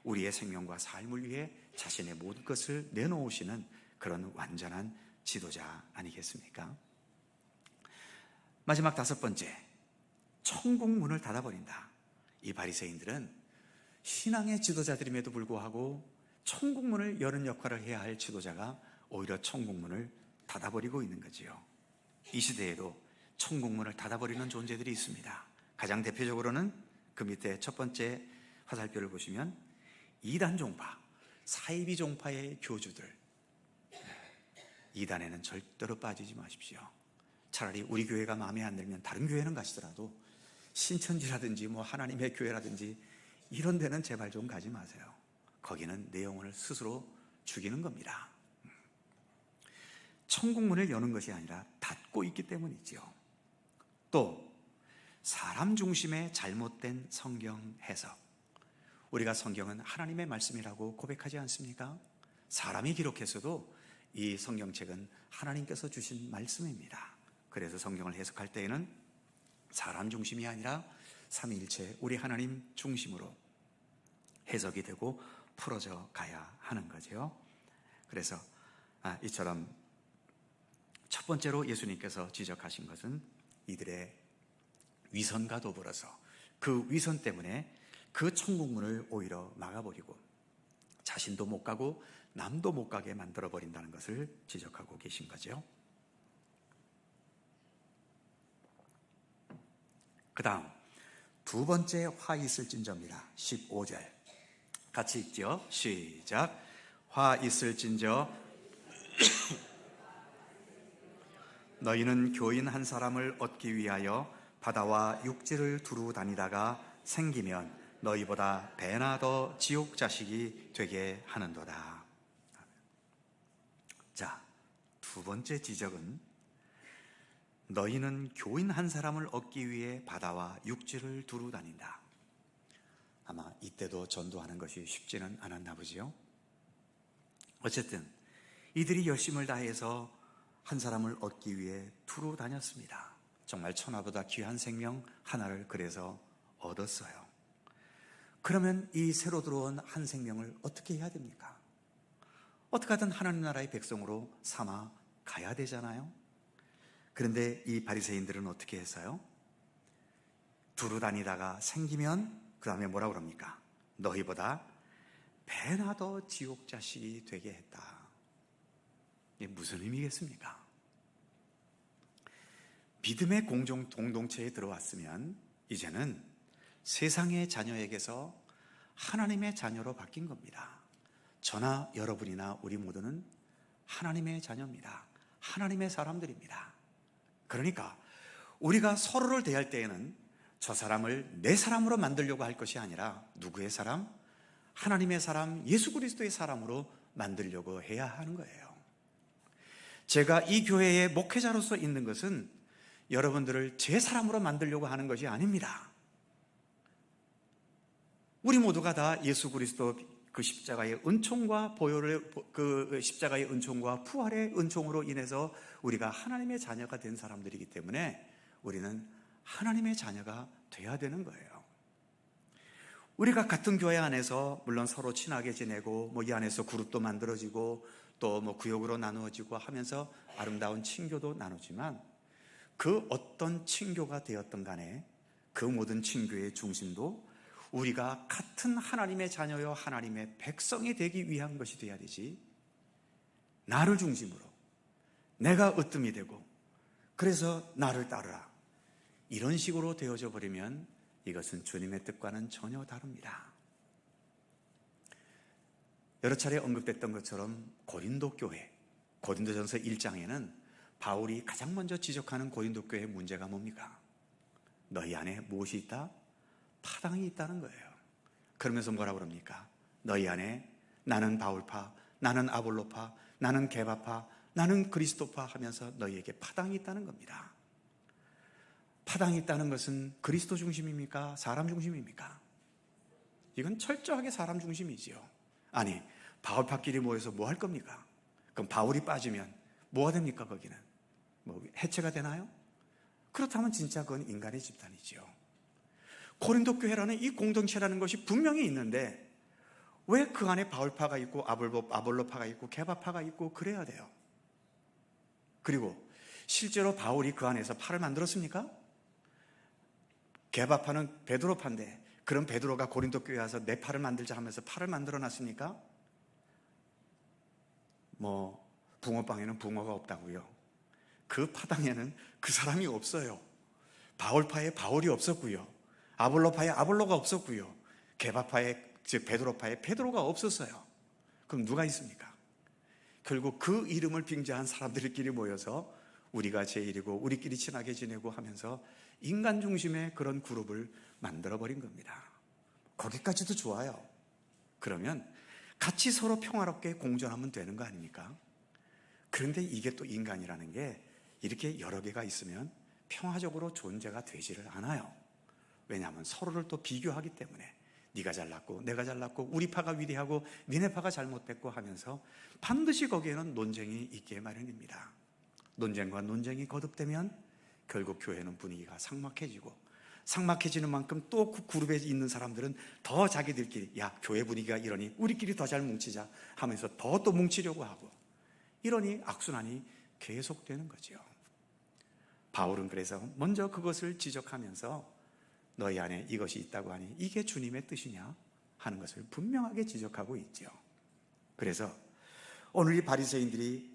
우리의 생명과 삶을 위해 자신의 모든 것을 내놓으시는 그런 완전한 지도자 아니겠습니까? 마지막 5번째, 천국 문을 닫아버린다. 이 바리새인들은 신앙의 지도자들임에도 불구하고 천국 문을 여는 역할을 해야 할 지도자가 오히려 천국 문을 닫아버리고 있는 거지요. 이 시대에도 천국 문을 닫아버리는 존재들이 있습니다. 가장 대표적으로는 그 밑에 첫 번째 화살표를 보시면 이단 종파, 사이비 종파의 교주들, 이단에는 절대로 빠지지 마십시오. 차라리 우리 교회가 마음에 안 들면 다른 교회는 가시더라도 신천지라든지 하나님의 교회라든지 이런 데는 제발 좀 가지 마세요. 거기는 내 영혼을 스스로 죽이는 겁니다. 천국문을 여는 것이 아니라 닫고 있기 때문이죠. 또 사람 중심의 잘못된 성경 해석. 우리가 성경은 하나님의 말씀이라고 고백하지 않습니까? 사람이 기록했어도 이 성경책은 하나님께서 주신 말씀입니다. 그래서 성경을 해석할 때에는 사람 중심이 아니라 삼위일체 우리 하나님 중심으로 해석이 되고 풀어져 가야 하는 거죠. 그래서 이처럼 첫 번째로 예수님께서 지적하신 것은 이들의 위선과 더불어서 그 위선 때문에 그 천국문을 오히려 막아버리고 자신도 못 가고 남도 못 가게 만들어버린다는 것을 지적하고 계신 거죠. 그 다음 두 번째 화 있을진저입니다. 15절 같이 읽죠. 시작. 화 있을진저 너희는 교인 한 사람을 얻기 위하여 바다와 육지를 두루 다니다가 생기면 너희보다 배나 더 지옥 자식이 되게 하는도다. 자, 두 번째 지적은 너희는 교인 한 사람을 얻기 위해 바다와 육지를 두루 다닌다. 아마 이때도 전도하는 것이 쉽지는 않았나 보지요. 어쨌든 이들이 열심을 다해서 한 사람을 얻기 위해 두루 다녔습니다. 정말 천하보다 귀한 생명 하나를 그래서 얻었어요. 그러면 이 새로 들어온 한 생명을 어떻게 해야 됩니까? 어떻게 하든 하나님 나라의 백성으로 삼아 가야 되잖아요. 그런데 이 바리새인들은 어떻게 했어요? 두루 다니다가 생기면 그 다음에 뭐라고 그럽니까? 너희보다 배나 더 지옥 자식이 되게 했다. 이게 무슨 의미겠습니까? 믿음의 공동체에 들어왔으면 이제는 세상의 자녀에게서 하나님의 자녀로 바뀐 겁니다. 저나 여러분이나 우리 모두는 하나님의 자녀입니다. 하나님의 사람들입니다. 그러니까 우리가 서로를 대할 때에는 저 사람을 내 사람으로 만들려고 할 것이 아니라 누구의 사람? 하나님의 사람, 예수 그리스도의 사람으로 만들려고 해야 하는 거예요. 제가 이 교회의 목회자로서 있는 것은 여러분들을 제 사람으로 만들려고 하는 것이 아닙니다. 우리 모두가 다 예수 그리스도 그 십자가의 은총과 그 십자가의 은총과 부활의 은총으로 인해서 우리가 하나님의 자녀가 된 사람들이기 때문에 우리는 하나님의 자녀가 돼야 되는 거예요. 우리가 같은 교회 안에서 물론 서로 친하게 지내고 이 안에서 그룹도 만들어지고 또 구역으로 나누어지고 하면서 아름다운 친교도 나누지만 그 어떤 친교가 되었던 간에 그 모든 친교의 중심도 우리가 같은 하나님의 자녀요 하나님의 백성이 되기 위한 것이 되어야 되지, 나를 중심으로 내가 으뜸이 되고 그래서 나를 따르라 이런 식으로 되어져 버리면 이것은 주님의 뜻과는 전혀 다릅니다. 여러 차례 언급됐던 것처럼 고린도 교회, 고린도전서 1장에는 바울이 가장 먼저 지적하는 고린도 교회의 문제가 뭡니까? 너희 안에 무엇이 있다? 파당이 있다는 거예요. 그러면서 뭐라고 그럽니까? 너희 안에 나는 바울파, 나는 아볼로파, 나는 게바파, 나는 그리스도파 하면서 너희에게 파당이 있다는 겁니다. 파당이 있다는 것은 그리스도 중심입니까? 사람 중심입니까? 이건 철저하게 사람 중심이지요. 아니, 바울파끼리 모여서 뭐 할 겁니까? 그럼 바울이 빠지면 뭐가 됩니까? 거기는 해체가 되나요? 그렇다면 진짜 그건 인간의 집단이지요. 고린도 교회라는 이 공동체라는 것이 분명히 있는데 왜 그 안에 바울파가 있고 아볼로파가 있고 게바파가 있고 그래야 돼요? 그리고 실제로 바울이 그 안에서 파를 만들었습니까? 게바파는 베드로파인데 그럼 베드로가 고린도 교회에 와서 내 파를 만들자 하면서 파를 만들어 놨습니까? 붕어빵에는 붕어가 없다고요. 그 파당에는 그 사람이 없어요. 바울파에 바울이 없었고요. 아볼로파에 아볼로가 없었고요. 게바파에, 즉 베드로파에 베드로가 없었어요. 그럼 누가 있습니까? 결국 그 이름을 빙자한 사람들끼리 모여서 우리가 제일이고 우리끼리 친하게 지내고 하면서 인간 중심의 그런 그룹을 만들어버린 겁니다. 거기까지도 좋아요. 그러면 같이 서로 평화롭게 공존하면 되는 거 아닙니까? 그런데 이게 또 인간이라는 게 이렇게 여러 개가 있으면 평화적으로 존재가 되지를 않아요. 왜냐하면 서로를 또 비교하기 때문에 네가 잘났고 내가 잘났고 우리 파가 위대하고 니네 파가 잘못됐고 하면서 반드시 거기에는 논쟁이 있기에 마련입니다. 논쟁과 논쟁이 거듭되면 결국 교회는 분위기가 삭막해지고 삭막해지는 만큼 또 그 그룹에 있는 사람들은 더 자기들끼리 야 교회 분위기가 이러니 우리끼리 더 잘 뭉치자 하면서 더 또 뭉치려고 하고 이러니 악순환이 계속되는 거죠. 바울은 그래서 먼저 그것을 지적하면서 너희 안에 이것이 있다고 하니 이게 주님의 뜻이냐 하는 것을 분명하게 지적하고 있죠. 그래서 오늘 이 바리새인들이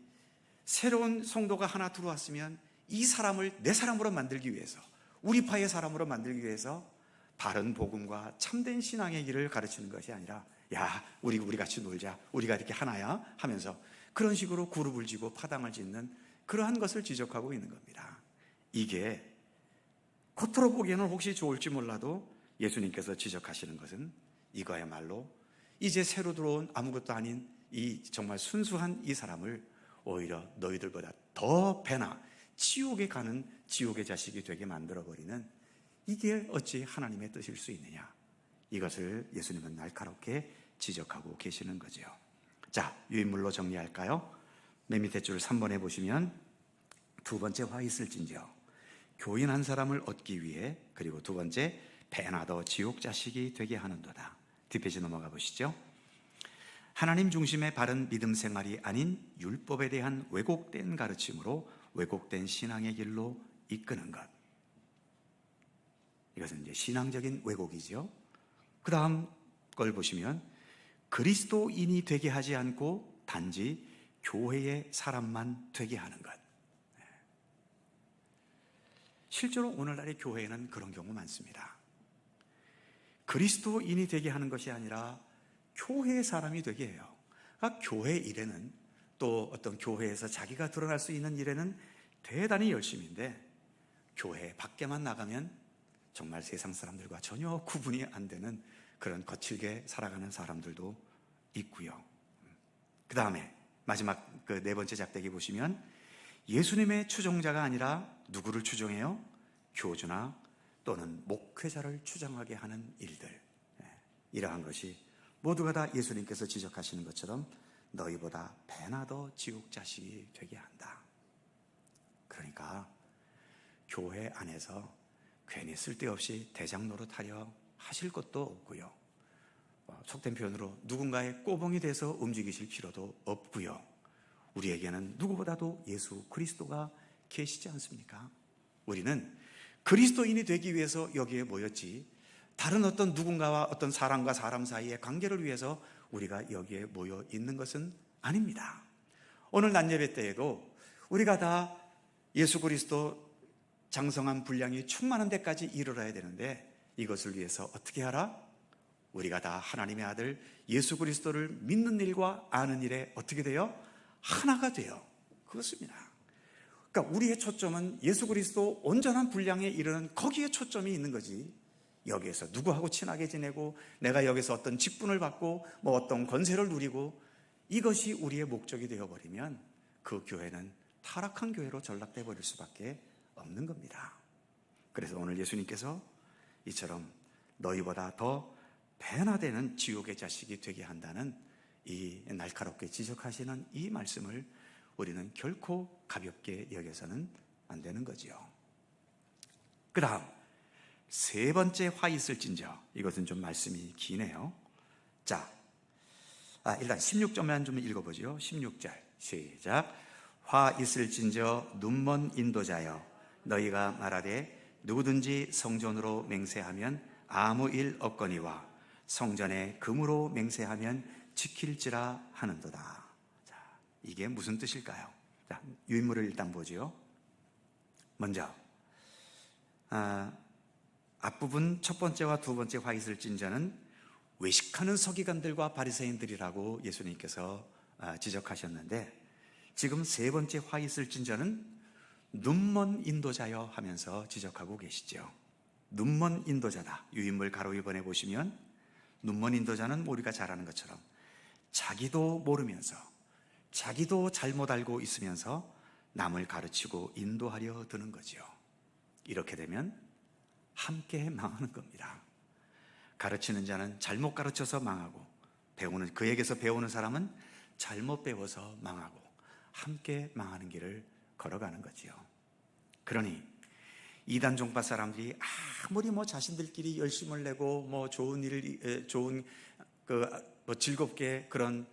새로운 성도가 하나 들어왔으면 이 사람을 내 사람으로 만들기 위해서 우리 파의 사람으로 만들기 위해서 바른 복음과 참된 신앙의 길을 가르치는 것이 아니라 야 우리 같이 놀자 우리가 이렇게 하나야 하면서 그런 식으로 그룹을 지고 파당을 짓는 그러한 것을 지적하고 있는 겁니다. 이게 겉으로 보기에는 혹시 좋을지 몰라도 예수님께서 지적하시는 것은 이거야말로 이제 새로 들어온 아무것도 아닌 이 정말 순수한 이 사람을 오히려 너희들보다 더 배나 지옥에 가는 지옥의 자식이 되게 만들어버리는 이게 어찌 하나님의 뜻일 수 있느냐, 이것을 예수님은 날카롭게 지적하고 계시는 거죠. 자, 유인물로 정리할까요? 맨 밑에 줄 3번에 보시면 두 번째 화 있을진저 교인 한 사람을 얻기 위해, 그리고 두 번째 배나 더 지옥 자식이 되게 하는도다. 뒷페이지 넘어가 보시죠. 하나님 중심의 바른 믿음 생활이 아닌 율법에 대한 왜곡된 가르침으로 왜곡된 신앙의 길로 이끄는 것, 이것은 이제 신앙적인 왜곡이죠. 그 다음 걸 보시면 그리스도인이 되게 하지 않고 단지 교회의 사람만 되게 하는 것. 실제로 오늘날의 교회에는 그런 경우 많습니다. 그리스도인이 되게 하는 것이 아니라 교회의 사람이 되게 해요. 그러니까 교회 일에는, 또 어떤 교회에서 자기가 드러날 수 있는 일에는 대단히 열심인데 교회 밖에만 나가면 정말 세상 사람들과 전혀 구분이 안 되는 그런 거칠게 살아가는 사람들도 있고요. 그 다음에 마지막 그 네 번째 작대기 보시면 예수님의 추종자가 아니라 누구를 추종해요? 교주나 또는 목회자를 추종하게 하는 일들, 이러한 것이 모두가 다 예수님께서 지적하시는 것처럼 너희보다 배나 더 지옥 자식이 되게 한다. 그러니까 교회 안에서 괜히 쓸데없이 대장 노릇하려 하실 것도 없고요. 속된 표현으로 누군가의 꼬봉이 돼서 움직이실 필요도 없고요. 우리에게는 누구보다도 예수 그리스도가 계시지 않습니까? 우리는 그리스도인이 되기 위해서 여기에 모였지 다른 어떤 누군가와 어떤 사람과 사람 사이의 관계를 위해서 우리가 여기에 모여 있는 것은 아닙니다. 오늘 낮 예배 때에도 우리가 다 예수 그리스도 장성한 분량이 충만한 데까지 이르러야 되는데 이것을 위해서 어떻게 하라? 우리가 다 하나님의 아들 예수 그리스도를 믿는 일과 아는 일에 어떻게 돼요? 하나가 돼요. 그렇습니다. 그러니까 우리의 초점은 예수 그리스도 온전한 분량에 이르는 거기에 초점이 있는 거지. 여기에서 누구하고 친하게 지내고 내가 여기서 어떤 직분을 받고 뭐 어떤 권세를 누리고 이것이 우리의 목적이 되어버리면 그 교회는 타락한 교회로 전락돼 버릴 수밖에 없는 겁니다. 그래서 오늘 예수님께서 이처럼 너희보다 더 배나 되는 지옥의 자식이 되게 한다는 이 날카롭게 지적하시는 이 말씀을 우리는 결코 가볍게 여겨서는 안 되는 거지요. 그 다음 세 번째 화 있을진저, 이것은 좀 말씀이 기네요. 자, 일단 16절만 좀 읽어보죠. 16절 시작. 화 있을진저 눈먼 인도자여, 너희가 말하되 누구든지 성전으로 맹세하면 아무 일 없거니와 성전에 금으로 맹세하면 지킬지라 하는도다. 자, 이게 무슨 뜻일까요? 자, 유인물을 일단 보지요. 먼저 앞부분 첫 번째와 두 번째 화 있을진저는 외식하는 서기관들과 바리새인들이라고 예수님께서 지적하셨는데, 지금 세 번째 화 있을진저는 눈먼 인도자여 하면서 지적하고 계시죠. 눈먼 인도자다. 유인물 가로 2번에 보시면 눈먼 인도자는 우리가 잘 아는 것처럼 자기도 모르면서 자기도 잘못 알고 있으면서 남을 가르치고 인도하려 드는 거지요. 이렇게 되면 함께 망하는 겁니다. 가르치는 자는 잘못 가르쳐서 망하고 그에게서 배우는 사람은 잘못 배워서 망하고 함께 망하는 길을 걸어가는 거지요. 그러니 이단 종파 사람들이 아무리 자신들끼리 열심을 내고 좋은 즐겁게 그런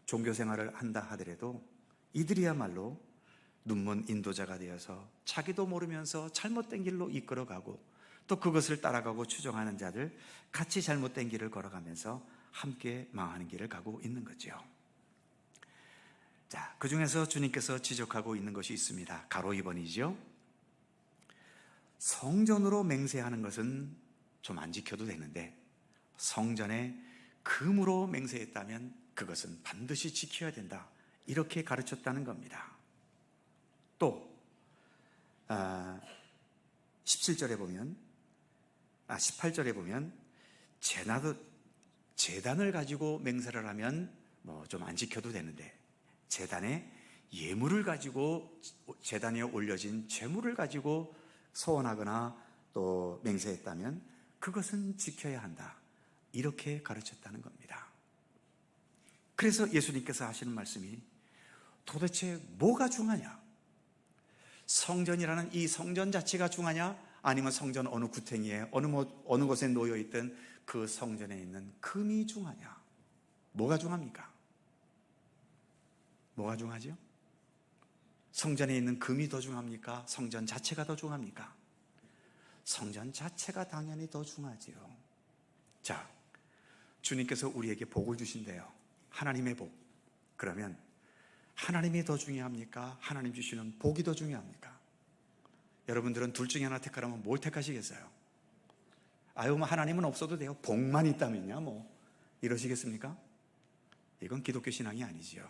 종교 생활을 한다 하더라도 이들이야말로 눈먼 인도자가 되어서 자기도 모르면서 잘못된 길로 이끌어가고 또 그것을 따라가고 추종하는 자들 같이 잘못된 길을 걸어가면서 함께 망하는 길을 가고 있는 거죠. 자, 그 중에서 주님께서 지적하고 있는 것이 있습니다. 가로 2번이죠. 성전으로 맹세하는 것은 좀 안 지켜도 되는데 성전에 금으로 맹세했다면 그것은 반드시 지켜야 된다. 이렇게 가르쳤다는 겁니다. 또 18절에 보면 제단을 가지고 맹세를 하면 좀 안 지켜도 되는데 제단에 예물을 가지고 제단에 올려진 제물을 가지고 소원하거나 또 맹세했다면 그것은 지켜야 한다. 이렇게 가르쳤다는 겁니다. 그래서 예수님께서 하시는 말씀이 도대체 뭐가 중하냐? 성전이라는 이 성전 자체가 중하냐? 아니면 성전 어느 구탱이에 어느 곳에 놓여있던 그 성전에 있는 금이 중하냐? 뭐가 중합니까? 뭐가 중하죠? 성전에 있는 금이 더 중합니까? 성전 자체가 더 중합니까? 성전 자체가 당연히 더 중하지요. 자, 주님께서 우리에게 복을 주신대요. 하나님의 복. 그러면 하나님이 더 중요합니까? 하나님 주시는 복이 더 중요합니까? 여러분들은 둘 중에 하나 택하라면 뭘 택하시겠어요? 하나님은 없어도 돼요. 복만 있다면요. 이러시겠습니까? 이건 기독교 신앙이 아니지요.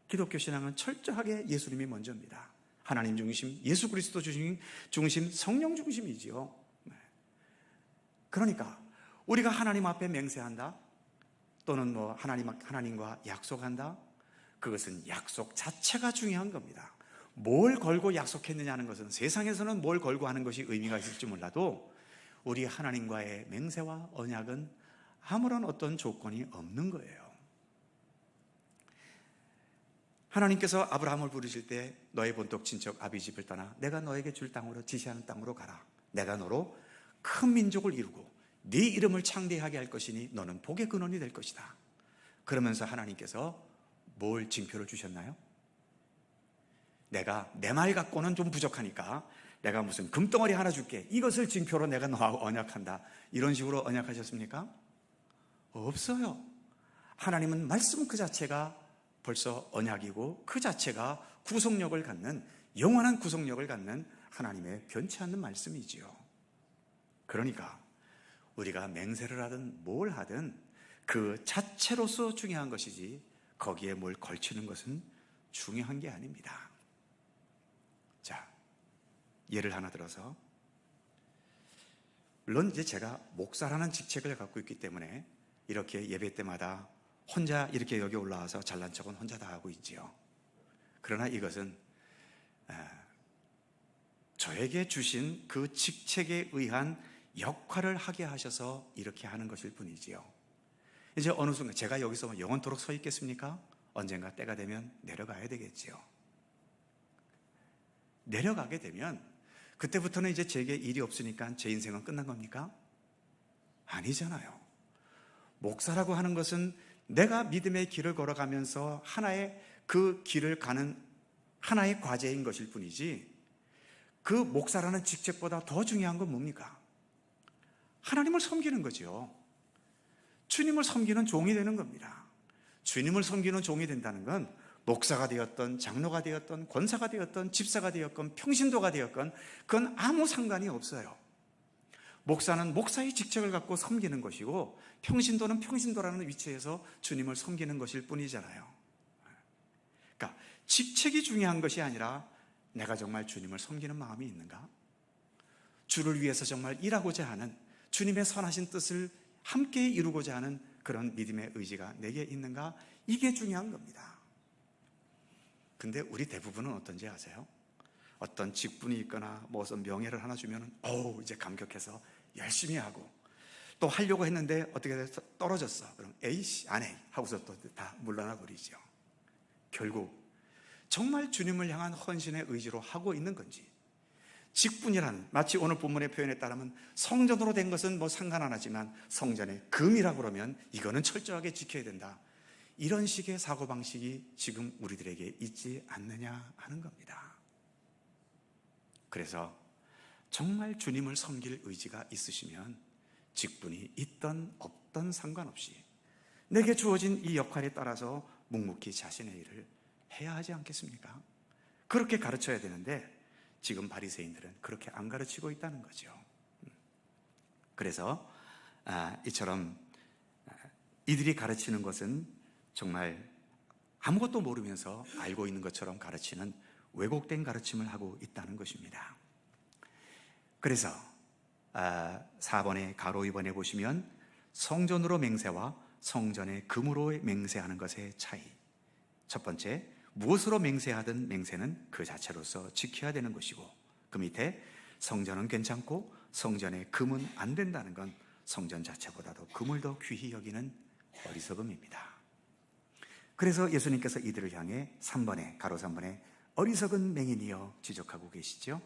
기독교 신앙은 철저하게 예수님이 먼저입니다. 하나님 중심, 예수 그리스도 중심, 성령 중심이지요. 그러니까 우리가 하나님 앞에 맹세한다, 또는 하나님과 약속한다, 그것은 약속 자체가 중요한 겁니다. 뭘 걸고 약속했느냐는 것은 세상에서는 뭘 걸고 하는 것이 의미가 있을지 몰라도 우리 하나님과의 맹세와 언약은 아무런 어떤 조건이 없는 거예요. 하나님께서 아브라함을 부르실 때 너의 본토 친척 아비집을 떠나 내가 너에게 줄 땅으로 지시하는 땅으로 가라. 내가 너로 큰 민족을 이루고 네 이름을 창대하게 할 것이니 너는 복의 근원이 될 것이다. 그러면서 하나님께서 뭘 징표를 주셨나요? 내가 내 말 갖고는 좀 부족하니까 내가 무슨 금덩어리 하나 줄게. 이것을 징표로 내가 너하고 언약한다. 이런 식으로 언약하셨습니까? 없어요. 하나님은 말씀 그 자체가 벌써 언약이고 그 자체가 구속력을 갖는, 영원한 구속력을 갖는 하나님의 변치 않는 말씀이지요. 그러니까 우리가 맹세를 하든 뭘 하든 그 자체로서 중요한 것이지 거기에 뭘 걸치는 것은 중요한 게 아닙니다. 자, 예를 하나 들어서, 물론 이제 제가 목사라는 직책을 갖고 있기 때문에 이렇게 예배 때마다 혼자 이렇게 여기 올라와서 잘난 척은 혼자 다 하고 있지요. 그러나 이것은 저에게 주신 그 직책에 의한 역할을 하게 하셔서 이렇게 하는 것일 뿐이지요. 이제 어느 순간 제가 여기서 영원토록 서 있겠습니까? 언젠가 때가 되면 내려가야 되겠지요. 내려가게 되면 그때부터는 이제 제게 일이 없으니까 제 인생은 끝난 겁니까? 아니잖아요. 목사라고 하는 것은 내가 믿음의 길을 걸어가면서 하나의 그 길을 가는 하나의 과제인 것일 뿐이지, 그 목사라는 직책보다 더 중요한 건 뭡니까? 하나님을 섬기는 거죠. 주님을 섬기는 종이 되는 겁니다. 주님을 섬기는 종이 된다는 건 목사가 되었던, 장로가 되었던, 권사가 되었던, 집사가 되었건, 평신도가 되었건 그건 아무 상관이 없어요. 목사는 목사의 직책을 갖고 섬기는 것이고 평신도는 평신도라는 위치에서 주님을 섬기는 것일 뿐이잖아요. 그러니까 직책이 중요한 것이 아니라 내가 정말 주님을 섬기는 마음이 있는가? 주를 위해서 정말 일하고자 하는, 주님의 선하신 뜻을 함께 이루고자 하는 그런 믿음의 의지가 내게 있는가? 이게 중요한 겁니다. 근데 우리 대부분은 어떤지 아세요? 어떤 직분이 있거나 무슨 명예를 하나 주면 이제 감격해서 열심히 하고, 또 하려고 했는데 어떻게 돼서 떨어졌어. 그럼 에이씨 안 해 하고서 또 다 물러나 버리죠. 결국 정말 주님을 향한 헌신의 의지로 하고 있는 건지, 직분이란 마치 오늘 본문의 표현에 따르면 성전으로 된 것은 뭐 상관 안 하지만 성전의 금이라고 그러면 이거는 철저하게 지켜야 된다. 이런 식의 사고방식이 지금 우리들에게 있지 않느냐 하는 겁니다. 그래서 정말 주님을 섬길 의지가 있으시면 직분이 있던 없던 상관없이 내게 주어진 이 역할에 따라서 묵묵히 자신의 일을 해야 하지 않겠습니까? 그렇게 가르쳐야 되는데 지금 바리새인들은 그렇게 안 가르치고 있다는 거죠. 그래서 이처럼 이들이 가르치는 것은 정말 아무것도 모르면서 알고 있는 것처럼 가르치는 왜곡된 가르침을 하고 있다는 것입니다. 그래서 4번에 가로 2번에 보시면 성전으로 맹세와 성전의 금으로 맹세하는 것의 차이. 첫 번째, 무엇으로 맹세하든 맹세는 그 자체로서 지켜야 되는 것이고, 그 밑에 성전은 괜찮고 성전의 금은 안 된다는 건 성전 자체보다도 금을 더 귀히 여기는 어리석음입니다. 그래서 예수님께서 이들을 향해 3번에 가로 3번에 어리석은 맹인이여 지적하고 계시죠.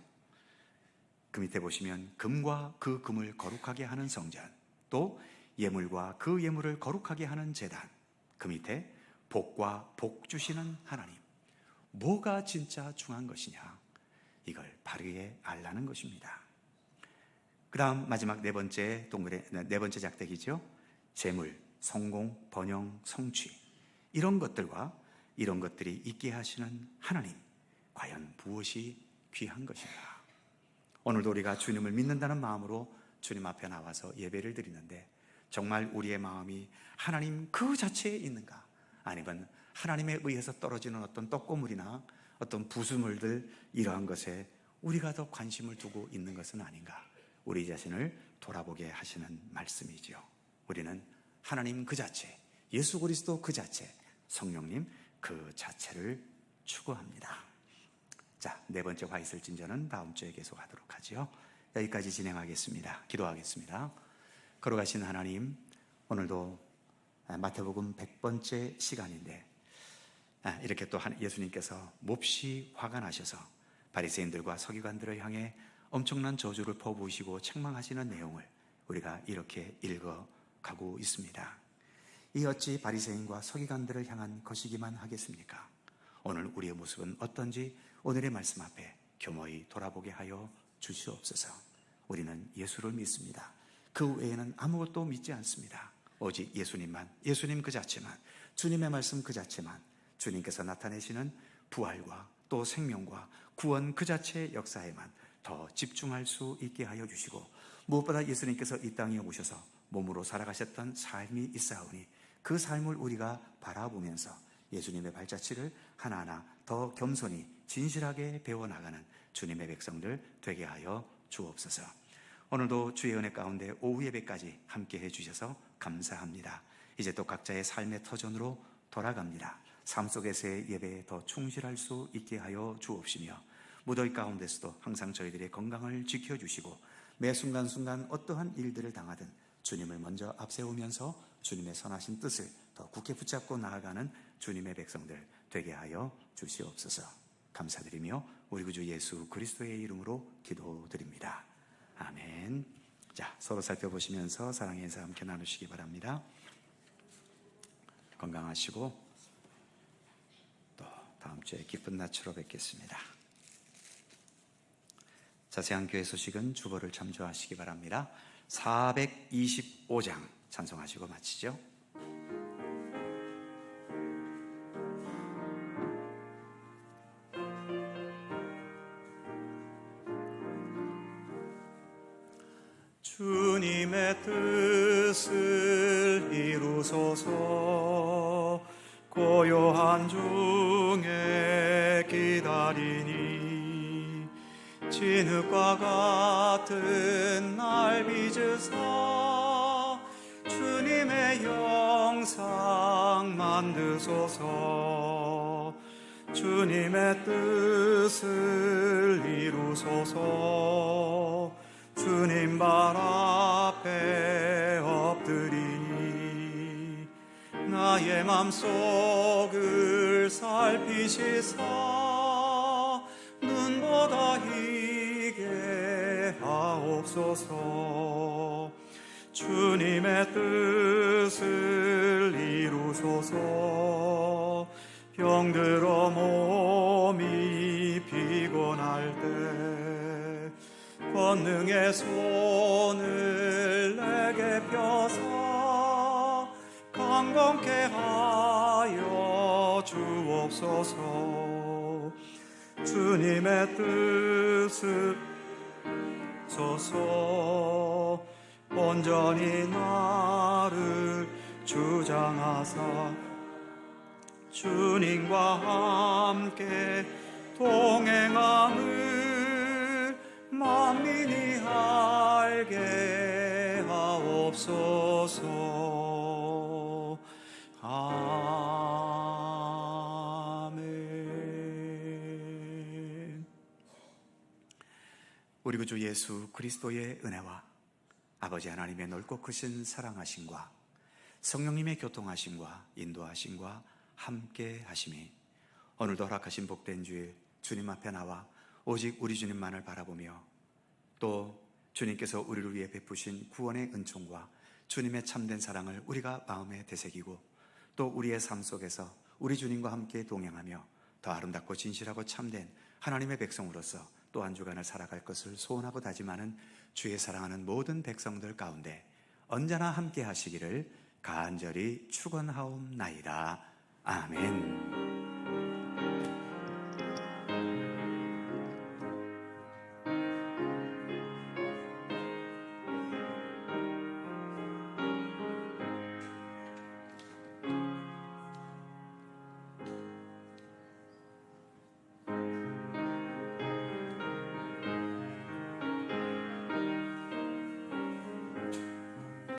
그 밑에 보시면 금과 그 금을 거룩하게 하는 성전, 또 예물과 그 예물을 거룩하게 하는 제단, 그 밑에 복과 복 주시는 하나님, 뭐가 진짜 중요한 것이냐, 이걸 바르게 알라는 것입니다. 그 다음 마지막 네 번째 작대기죠. 재물, 성공, 번영, 성취, 이런 것들과 이런 것들이 있게 하시는 하나님, 과연 무엇이 귀한 것인가? 오늘도 우리가 주님을 믿는다는 마음으로 주님 앞에 나와서 예배를 드리는데 정말 우리의 마음이 하나님 그 자체에 있는가? 아니면 하나님에 의해서 떨어지는 어떤 떡고물이나 어떤 부수물들, 이러한 것에 우리가 더 관심을 두고 있는 것은 아닌가? 우리 자신을 돌아보게 하시는 말씀이지요. 우리는 하나님 그 자체, 예수 그리스도 그 자체, 성령님 그 자체를 추구합니다. 자, 네 번째 화 있을 진전은 다음 주에 계속하도록 하지요. 여기까지 진행하겠습니다. 기도하겠습니다. 걸어가신 하나님, 오늘도 마태복음 100번째 시간인데 이렇게 또 예수님께서 몹시 화가 나셔서 바리새인들과 서기관들을 향해 엄청난 저주를 퍼부으시고 책망하시는 내용을 우리가 이렇게 읽어가고 있습니다. 이 어찌 바리새인과 서기관들을 향한 것이기만 하겠습니까? 오늘 우리의 모습은 어떤지 오늘의 말씀 앞에 교모히 돌아보게 하여 주시옵소서. 우리는 예수를 믿습니다. 그 외에는 아무것도 믿지 않습니다. 오직 예수님만, 예수님 그 자체만, 주님의 말씀 그 자체만, 주님께서 나타내시는 부활과 또 생명과 구원 그 자체의 역사에만 더 집중할 수 있게 하여 주시고, 무엇보다 예수님께서 이 땅에 오셔서 몸으로 살아가셨던 삶이 있사오니 그 삶을 우리가 바라보면서 예수님의 발자취를 하나하나 더 겸손히 진실하게 배워나가는 주님의 백성들 되게 하여 주옵소서. 오늘도 주의 은혜 가운데 오후 예배까지 함께 해주셔서 감사합니다. 이제 또 각자의 삶의 터전으로 돌아갑니다. 삶 속에서의 예배에 더 충실할 수 있게 하여 주옵시며, 무더위 가운데서도 항상 저희들의 건강을 지켜주시고, 매 순간순간 어떠한 일들을 당하든 주님을 먼저 앞세우면서 주님의 선하신 뜻을 더 굳게 붙잡고 나아가는 주님의 백성들 되게 하여 주시옵소서. 감사드리며 우리 구주 예수 그리스도의 이름으로 기도드립니다. 아멘. 자, 서로 살펴보시면서 사랑의 인사 함께 나누시기 바랍니다. 건강하시고 또 다음 주에 기쁜 낯으로 뵙겠습니다. 자세한 교회 소식은 주보를 참조하시기 바랍니다. 425장 찬송하시고 마치죠. 주님의 뜻을 이루소서. 고요한 중에 기다리니 진흙과 같은 날 빚으사 주님의 영상 만드소서. 주님의 뜻을 이루소서. 주님 발 앞에 엎드리니 나의 맘속을 살피시사 눈보다 희게 하옵소서. 주님의 뜻을 이루소서. 병들어 몸이 피곤할 때 권능의 손을 내게 펴사 강건케 하여 주옵소서. 주님의 뜻을 소서. 온전히 나를 주장하사 주님과 함께 동행함을 만민이 알게 하옵소서. 아멘. 우리 구주 예수 그리스도의 은혜와 아버지 하나님의 넓고 크신 사랑하심과 성령님의 교통하심과 인도하심과 함께 하심이 오늘도 허락하신 복된 주일 주님 앞에 나와 오직 우리 주님만을 바라보며 또 주님께서 우리를 위해 베푸신 구원의 은총과 주님의 참된 사랑을 우리가 마음에 되새기고 또 우리의 삶 속에서 우리 주님과 함께 동행하며 더 아름답고 진실하고 참된 하나님의 백성으로서 또 한 주간을 살아갈 것을 소원하고 다짐하는 주의 사랑하는 모든 백성들 가운데 언제나 함께 하시기를 간절히 축원하옵나이다. 아멘.